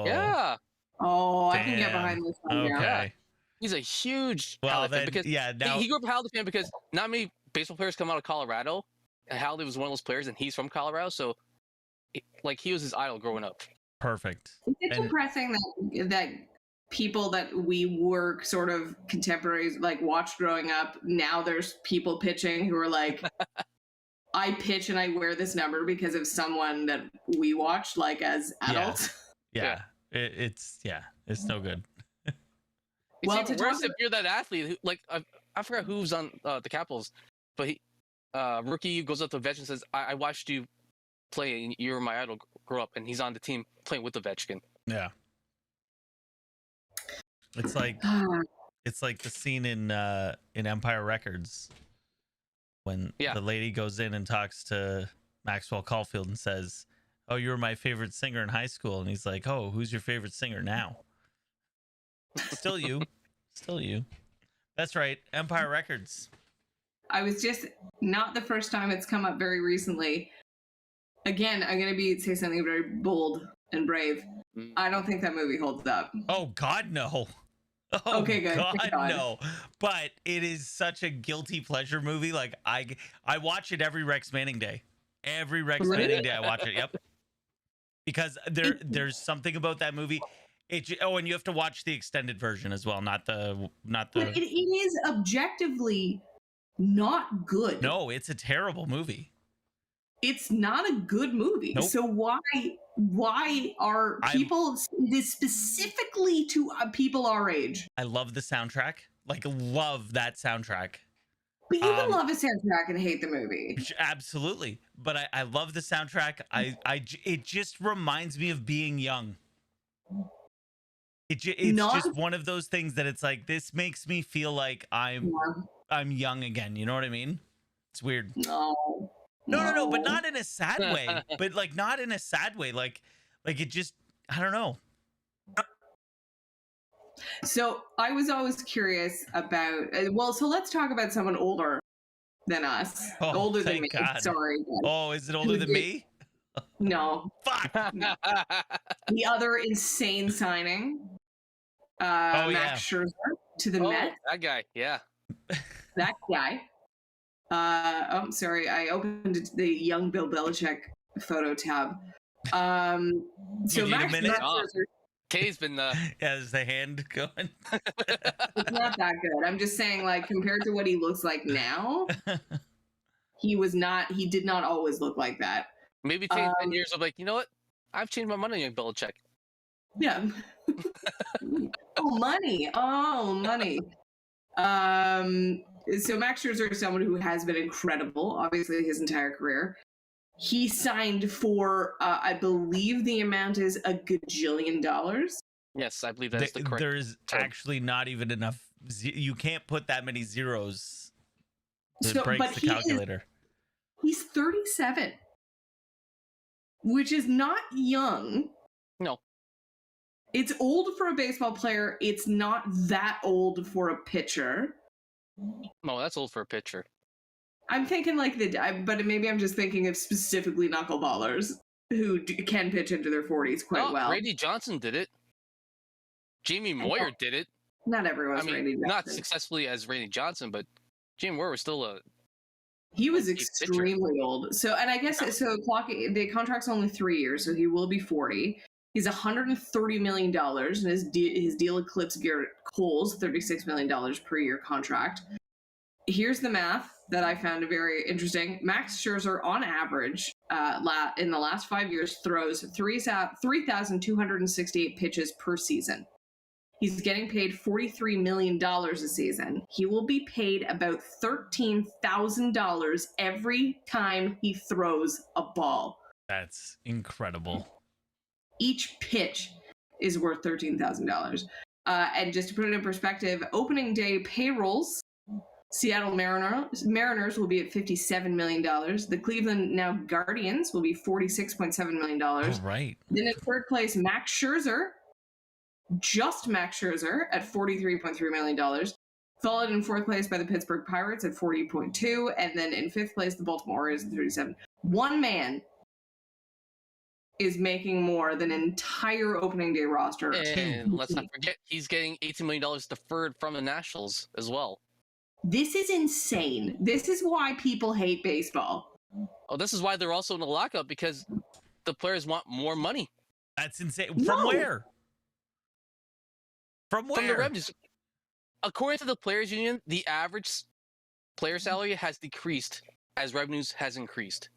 Yeah. Oh, I can get behind this one now. Okay. He's a huge Well, Halladay fan because now he grew up a Halladay fan because not many baseball players come out of Colorado, and Halladay was one of those players, and he's from Colorado, so he was his idol growing up. perfect. It's depressing that people that we were sort of contemporaries watched growing up, now there's people pitching who are like, I pitch and I wear this number because of someone that we watched as adults. Yeah. It's no good. It's even worse if you're that athlete who, I forgot who's on the Capitals, but he rookie goes up to Ovechkin and says, I watched you play and you were my idol grow up, and he's on the team playing with Ovechkin. Yeah. It's like the scene in Empire Records when the lady goes in and talks to Maxwell Caulfield and says, "Oh, you were my favorite singer in high school," and he's like, "Oh, who's your favorite singer now?" Still you. That's right, Empire Records. I was just not the first time it's come up very recently. Again, I'm going to say something very bold and brave. I don't think that movie holds up. Oh God, no. Oh, okay, good. God, no. But it is such a guilty pleasure movie. I watch it every Rex Manning Day. Every Rex Manning Day I watch it. Yep. Because there's something about that movie. And you have to watch the extended version as well, not the. But it is objectively not good. No, it's a terrible movie. It's not a good movie. Nope. So why are people this specifically to people our age? I love the soundtrack. Love that soundtrack. But you can love a soundtrack and hate the movie. Absolutely. But I love the soundtrack. It just reminds me of being young. It's just one of those things that it's like, this makes me feel like I'm young again. You know what I mean? It's weird. No, but not in a sad way. But not in a sad way. It just, I don't know. So I was always curious about. So let's talk about someone older than us. Older than me. God. Sorry. Oh, is it older than me? No. Fuck. The other insane signing. Max Scherzer to the Mets. That guy, yeah. That guy. Sorry, I opened the young Bill Belichick photo tab. So Max Scherzer. Kay's been is the hand going? It's not that good. I'm just saying, compared to what he looks like now, he did not always look like that. Maybe change 10 years of you know what? I've changed my mind on young Belichick. Yeah. Money. So Max Scherzer is someone who has been incredible, obviously, his entire career. He signed for, I believe the amount is $1 gajillion. Yes, I believe that's the correct There's actually not even enough. You can't put that many zeros. It breaks the calculator. He's 37, which is not young. No. It's old for a baseball player. It's not that old for a pitcher. No, that's old for a pitcher. I'm thinking but maybe I'm just thinking of specifically knuckleballers who can pitch into their 40s quite well. Randy Johnson did it. Jamie Moyer did it. Not everyone's Randy Johnson. Not successfully as Randy Johnson, but Jamie Moyer was still he was extremely old. So, and I guess the contract's only 3 years, so he will be 40. He's $130 million, and his deal eclipsed Garrett Cole's $36 million per year contract. Here's the math that I found very interesting. Max Scherzer, on average, in the last 5 years, throws 3,268 pitches per season. He's getting paid $43 million a season. He will be paid about $13,000 every time he throws a ball. That's incredible. Each pitch is worth $13,000. And just to put it in perspective, opening day payrolls, Seattle Mariners will be at $57 million. The Cleveland now Guardians will be $46.7 million. Oh, right. Then in third place, Max Scherzer, just Max Scherzer at $43.3 million. Followed in fourth place by the Pittsburgh Pirates at $40.2. And then in fifth place, the Baltimore Orioles at $37. One man is making more than an entire opening day roster. And let's not forget, he's getting $18 million deferred from the Nationals as well. This is insane. This is why people hate baseball. Oh, this is why they're also in a lockout, because the players want more money. That's insane. From where? From where? From the revenues. According to the Players Union, the average player salary has decreased as revenues has increased.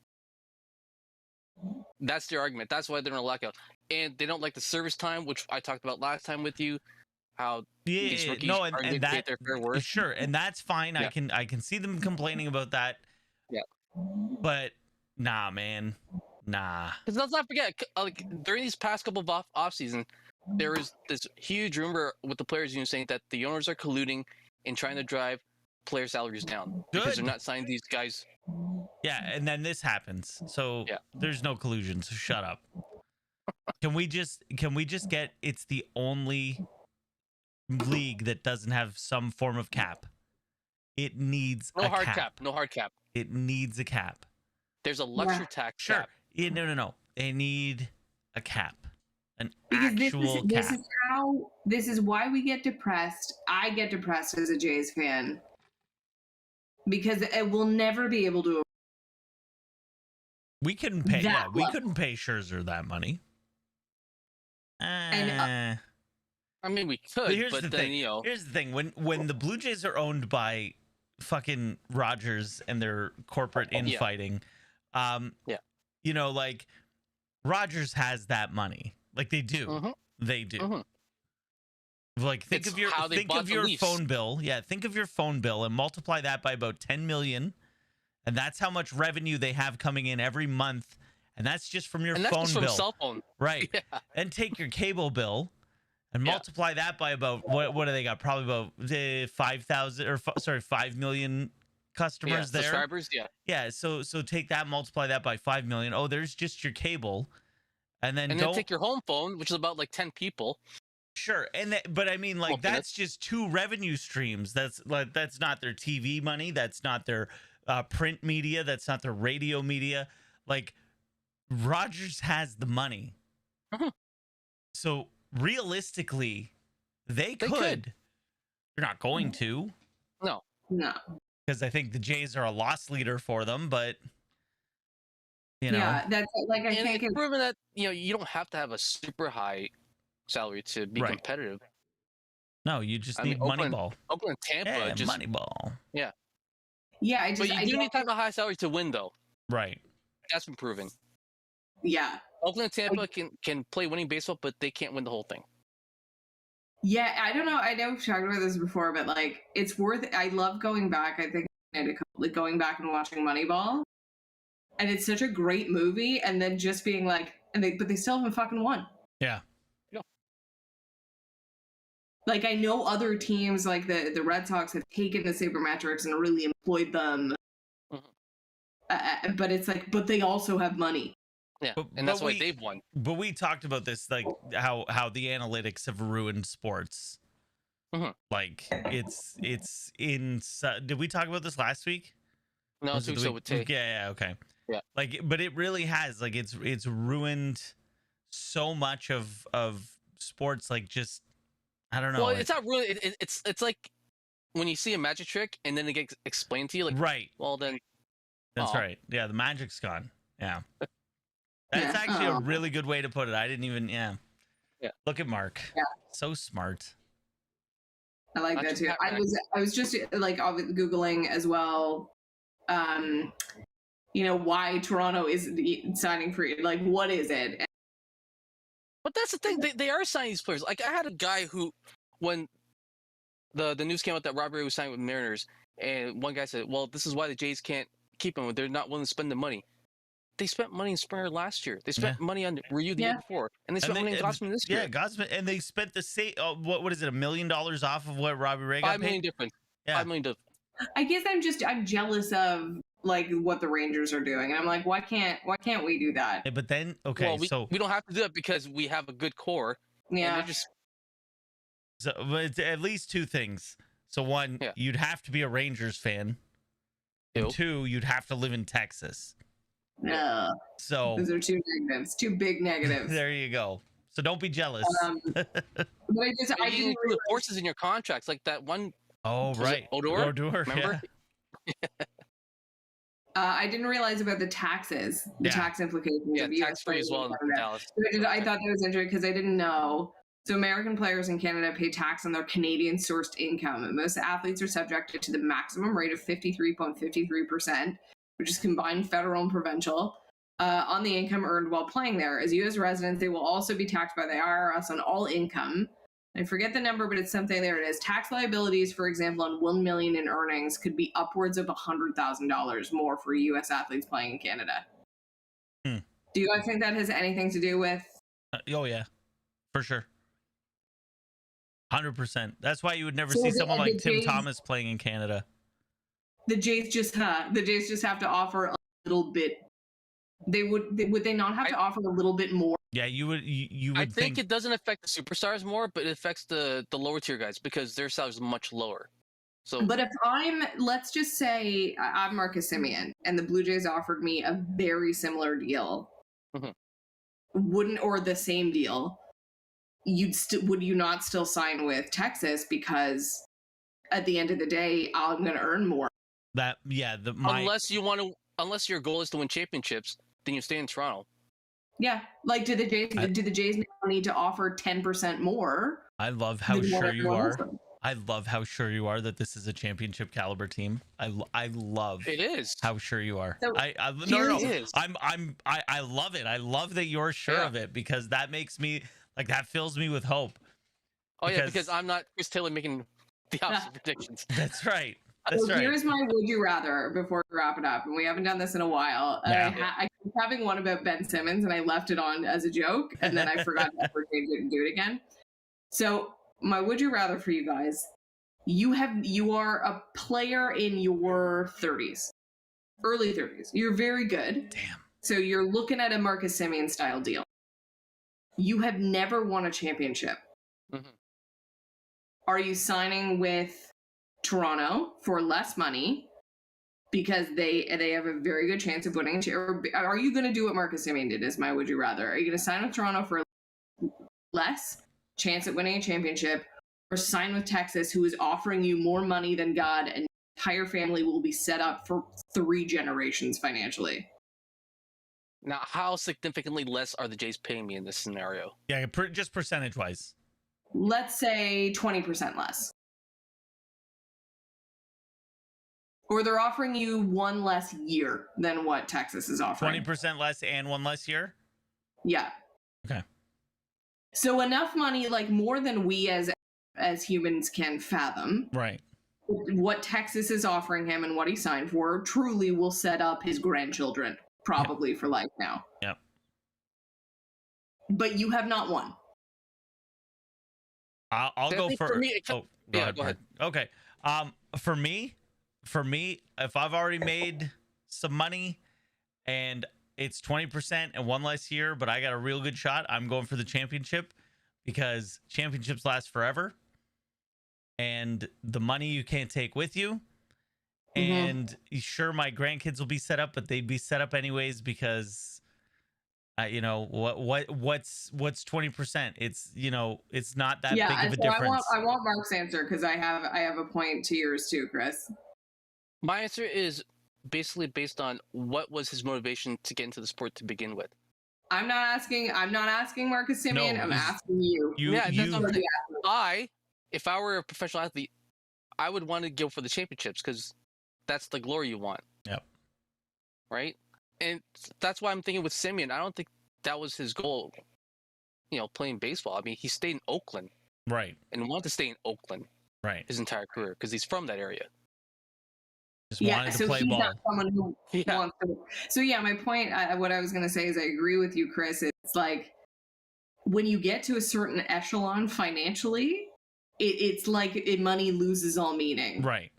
That's their argument. That's why they're in a lockout. And they don't like the service time, which I talked about last time with you. How these rookies aren't getting paid their fair worth. Sure, and that's fine. Yeah. I can see them complaining about that. Yeah. But nah, man. Nah. Because let's not forget, like during these past couple of off season, there was this huge rumor with the Players Union saying that the owners are colluding in trying to drive player salaries down because they're not signing these guys. Yeah, and then this happens. So Yeah. there's no collusion, so shut up. Can we just get it's the only league that doesn't have some form of cap? It needs No a hard cap. No hard cap. It needs a cap. There's a luxury tax Sure. cap. Yeah, no. They need a cap. An Because actual this cap. this is why we get depressed. I get depressed as a Jays fan. Because it will never be able to. We couldn't pay. That We level. couldn't pay Scherzer that money. And, I mean, we could, Here's but the then, thing. you know. Here's the thing. When the Blue Jays are owned by fucking Rogers and their corporate infighting, Yeah. you know, like Rogers has that money. Like they do. Mhm. They do. Mhm. Like think It's of your how they bought the Leafs. phone bill. Yeah, think of your phone bill and multiply that by about 10 million. And that's how much revenue they have coming in every month. And that's just from your And that's phone just from bill. cell phone. Right. Yeah. And take your cable bill and Yeah. multiply that by about what do they got? Probably about 5,000 or 5 million customers there. Subscribers, yeah. Yeah, so take that, multiply that by 5 million. Oh, there's just your cable. And then And then take your home phone, which is about like 10 people. Sure. But I mean, like, Well, that's just two revenue streams. That's not their TV money. That's not their print media. That's not their radio media. Like, Rogers has the money. Mhm. So realistically, they They could. could. They're not going to, no. because I think the Jays are a loss leader for them. But you know, Yeah, that's like I And think it's proven that, you know, you don't have to have a super high salary to be Right. competitive. no, you just I need mean, Oakland- Moneyball. Oakland, Tampa, Yeah, just Moneyball. yeah, but you do need to have a high salary to win, though. Right. That's been proven. yeah. Oakland and Tampa can play winning baseball, but they can't win the whole thing. Yeah, I don't know. I know we've talked about this before, but like, it's worth. I love going back. I think going back and watching Moneyball, and it's such a great movie. And then just being like, but they still haven't fucking won. Yeah. Like, I know other teams, like the Red Sox, have taken the sabermetrics and really employed them. Mhm. But it's like, but they also have money. Yeah, But- and that's but why we- they've won. But we talked about this, like how the analytics have ruined sports. Mhm. Like it's in. Did we talk about this last week? No, Was it two the so week- would take. Yeah, okay. Yeah. Like, but it really has. Like, it's ruined so much of sports. Like, just I don't know. Well, it's not really. It's like when you see a magic trick and then it gets explained to you. Like, right. well, then That's Aw. right. Yeah, the magic's gone. Yeah. That's actually a Oh. really good way to put it. I didn't even. Yeah. Yeah. Look at Mark. Yeah. So smart. I like Not that just too. Pat I was just like Googling as well. Why Toronto is signing free. Like, what is it? But that's the thing. They are signing these players. Like I had a guy who, when the news came out that Robbie was signed with Mariners, and one guy said, "Well, this is why the Jays can't keep him. They're not willing to spend the money." They spent money in Springer last year. They spent money on Ryu the year before, and they spent money on Gausman this year. Yeah, Gausman, and they spent the same. What is it? $1 million off of what Robbie Ray got $5 million paid? difference. Yeah. $5 million difference. I guess I'm jealous of like what the Rangers are doing, and I'm like, why can't we do that? Yeah, but then okay, well, we don't have to do it because we have a good core. Yeah. And just so but it's at least two things. So one, you'd have to be a Rangers fan. And two, you'd have to live in Texas. So those are two negatives, two big negatives. There you go. So don't be jealous. But I didn't didn't include forces in your contracts, like that one. Oh right, Odor. Remember? Yeah. I didn't realize about the taxes, the tax implications of US tax-free as well in Dallas. I thought that was interesting because I didn't know. So American players in Canada pay tax on their Canadian-sourced income. Most athletes are subjected to the maximum rate of 53.53%, which is combined federal and provincial, on the income earned while playing there. As U.S. residents, they will also be taxed by the IRS on all income. I forget the number, but it's something. There it is. Tax liabilities, for example, on $1 million in earnings could be upwards of $100,000 more for U.S. athletes playing in Canada. Do you guys think that has anything to do with? Oh yeah, for sure. 100%. That's why you would never see someone like Tim Thomas playing in Canada. The Jays just have to offer a little bit. Would they not have to offer a little bit more? Yeah, you would. You would I think it doesn't affect the superstars more, but it affects the lower tier guys because their salaries are much lower. So, but if let's just say I'm Marcus Semien, and the Blue Jays offered me a very similar deal, or the same deal, would you not still sign with Texas because at the end of the day, I'm going to earn more? Unless your goal is to win championships, then you stay in Toronto. Yeah, like do the Jays now need to offer 10% more? I love how sure you are. I love how sure you are that this is a championship caliber team. I love it is how sure you are. So I love it. I love that you're sure of it because that makes me like that fills me with hope. Oh because I'm not Chris Taylor making the opposite predictions. That's right. Here's my would you rather before we wrap it up, and we haven't done this in a while. I keep having one about Ben Simmons, and I left it on as a joke, and then I forgot to ever change it and do it again. So my would you rather for you guys: you are a player in your 30s, early 30s. You're very good. Damn. So you're looking at a Marcus Semien style deal. You have never won a championship. Mm-hmm. Are you signing with Toronto for less money because they have a very good chance of winning? Or are you going to do what Marcus Semien did? Is my would you rather? Are you going to sign with Toronto for less chance at winning a championship, or sign with Texas, who is offering you more money than God, and your entire family will be set up for 3 generations financially? Now, how significantly less are the Jays paying me in this scenario? Yeah, just percentage wise. Let's say 20% less. Or they're offering you 1 less year than what Texas is offering. 20% less and 1 less year? Yeah. Okay. So enough money, like more than we as humans can fathom. Right. What Texas is offering him and what he signed for truly will set up his grandchildren, probably for life now. Yep. But you have not won. I'll go for me. Go ahead. Okay. For me, if I've already made some money and it's 20% and 1 less year, but I got a real good shot, I'm going for the championship because championships last forever. And the money you can't take with you. And sure, my grandkids will be set up, but they'd be set up anyways because what's 20%? It's it's not that big of a difference. I want Mark's answer because I have a point to yours too, Chris. My answer is basically based on what was his motivation to get into the sport to begin with. I'm not asking Marcus Semien. No, I'm asking you. Yeah, that's what I'm saying. Yeah. If I were a professional athlete, I would want to go for the championships because that's the glory you want. Yep. Right? And that's why I'm thinking with Semien, I don't think that was his goal, playing baseball. I mean, he stayed in Oakland. Right. And wanted to stay in Oakland Right. his entire career because he's from that area. Just wanted to play ball. Not someone who wants to. So yeah, my point, what I was going to say is I agree with you, Chris. It's like when you get to a certain echelon financially, it's like money loses all meaning. Right.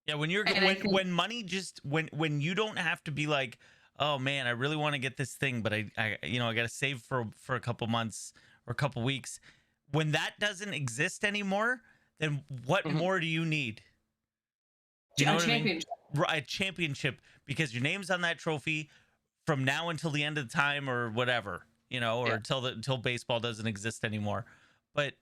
Yeah, when money just when you don't have to be like, oh man, I really want to get this thing, but I got to save for a couple months or a couple weeks. When that doesn't exist anymore, then what more do you need? You know a championship. A championship, because your name's on that trophy from now until the end of the time or whatever, or until baseball doesn't exist anymore. But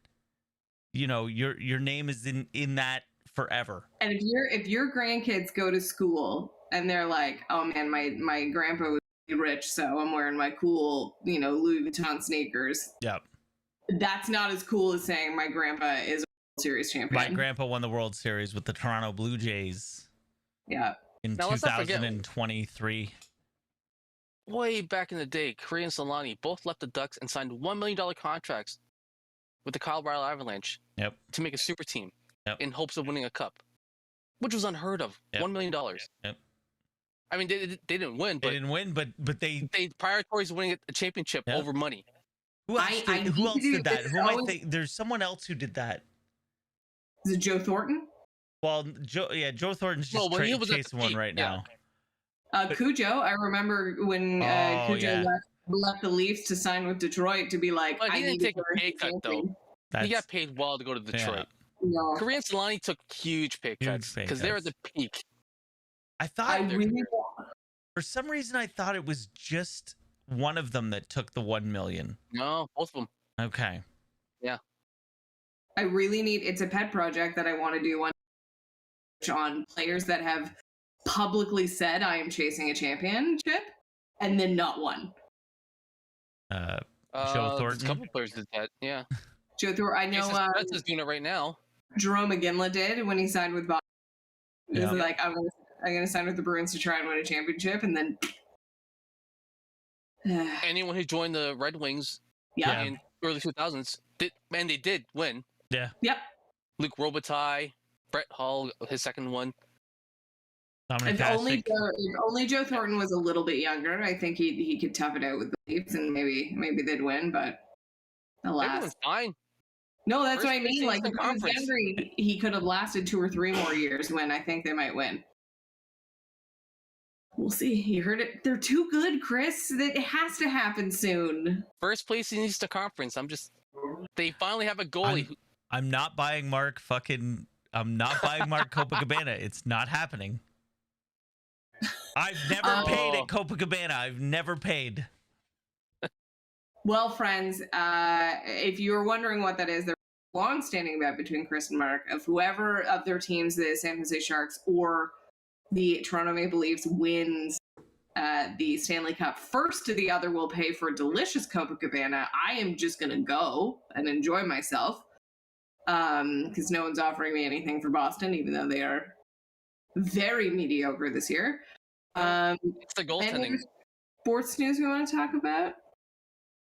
your name is in that forever. And if your grandkids go to school and they're like, oh man, my grandpa was rich, so I'm wearing my cool, Louis Vuitton sneakers. Yep. That's not as cool as saying my grandpa is a World Series champion. My grandpa won the World Series with the Toronto Blue Jays. Yeah. In 2023. Way back in the day, Correa and Solani both left the Ducks and signed $1 million contracts with the Colorado Avalanche. Yep. To make a super team. Yep. In hopes of winning a cup, which was unheard of. Yep. $1 million. Yep. I mean, they didn't win, but they prioritized winning a championship over money. Who else did that? There's someone else who did that. Is it Joe Thornton? Well, Joe Thornton's just chasing one right now. Cujo, I remember when Cujo left the Leafs to sign with Detroit to be like, but he didn't take a pay cut though. He got paid well to go to Detroit. No. Correa and Solani took huge pay cuts because they were at the peak. For some reason, I thought it was just one of them that took the $1 million. No, both of them. Okay. Yeah. I really it's a pet project that I want to do on players that have publicly said I am chasing a championship and then not won. Joe Thornton. A couple players did that. Yeah. Joe Thornton. I know. That's doing it right now. Jerome McGinley did when he signed with Boston. He was like, I'm going to sign with the Bruins to try and win a championship, and then anyone who joined the Red Wings in early 2000s they did win. Yeah. Yep. Luc Robitaille, Brett Hull, his second one. If only Joe Thornton was a little bit younger, I think he could tough it out with the Leafs and maybe they'd win, but alas. Everyone's fine. No, that's what I mean. Like, if he was younger, he could have lasted 2 or 3 more years when I think they might win. We'll see. You heard it. They're too good, Chris. It has to happen soon. First place in the Eastern Conference. They finally have a goalie. I'm not buying Mark Copacabana. It's not happening. I've never paid at Copacabana. I've never paid. Well, friends, if you were wondering what that is, there's a long-standing bet between Chris and Mark of whoever of their teams, the San Jose Sharks or the Toronto Maple Leafs, wins the Stanley Cup first, the other will pay for a delicious Copacabana. I am just going to go and enjoy myself because no one's offering me anything for Boston, even though they are very mediocre this year. It's the goaltending. Sports news we want to talk about?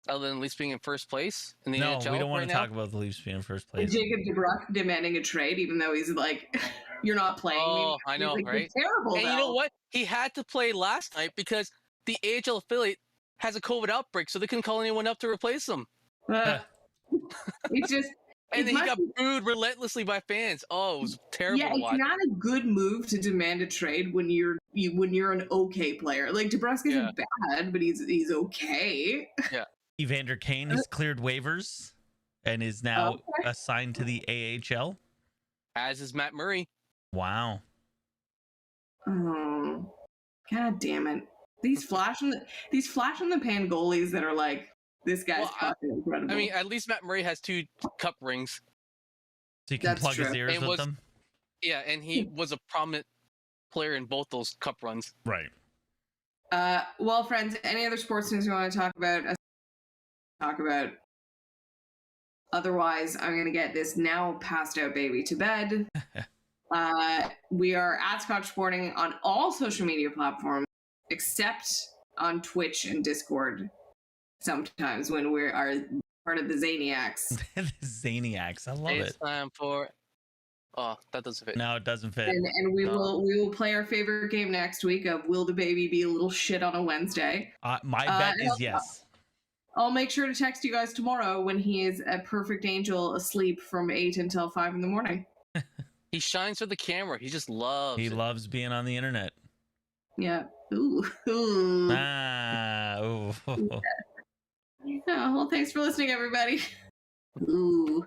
Other than Leafs being in first place in the NHL NHL we don't want right to talk about the Leafs being in first place. Jacob DeBrusk demanding a trade, even though he's like, you're not playing. Oh, I know, like, right? Terrible. And you know what? He had to play last night because the AHL affiliate has a COVID outbreak, so they couldn't call anyone up to replace him. It's just. And then he got booed relentlessly by fans. Oh, it was terrible. Yeah, it's not a good move to demand a trade when you're an okay player. Like, DeBrusk isn't bad, but he's okay. Yeah. Evander Kane has cleared waivers and is now assigned to the AHL. As is Matt Murray. Wow. Oh, God damn it! These flash in the pan goalies that are like, this guy's fucking incredible. I mean, at least Matt Murray has 2 cup rings. So you can plug his ears with them? Yeah, and he was a prominent player in both those cup runs. Right. Well, friends, any other sports news you want to talk about? Otherwise, I'm going to get this now passed out baby to bed. We are at Scotch Sporting on all social media platforms, except on Twitch and Discord. Sometimes when we are part of the Zaniacs. The Zaniacs, I love It's it. time for. Oh, that doesn't fit. No, it doesn't fit. And we will play our favorite game next week of Will the Baby Be a Little Shit on a Wednesday? My bet is yes. I'll make sure to text you guys tomorrow when he is a perfect angel asleep from 8 until 5 in the morning. He shines for the camera. He just loves He it. loves being on the internet. Yeah. Ooh. Ooh. Ah, ooh. Oh, well, thanks for listening, everybody. Ooh.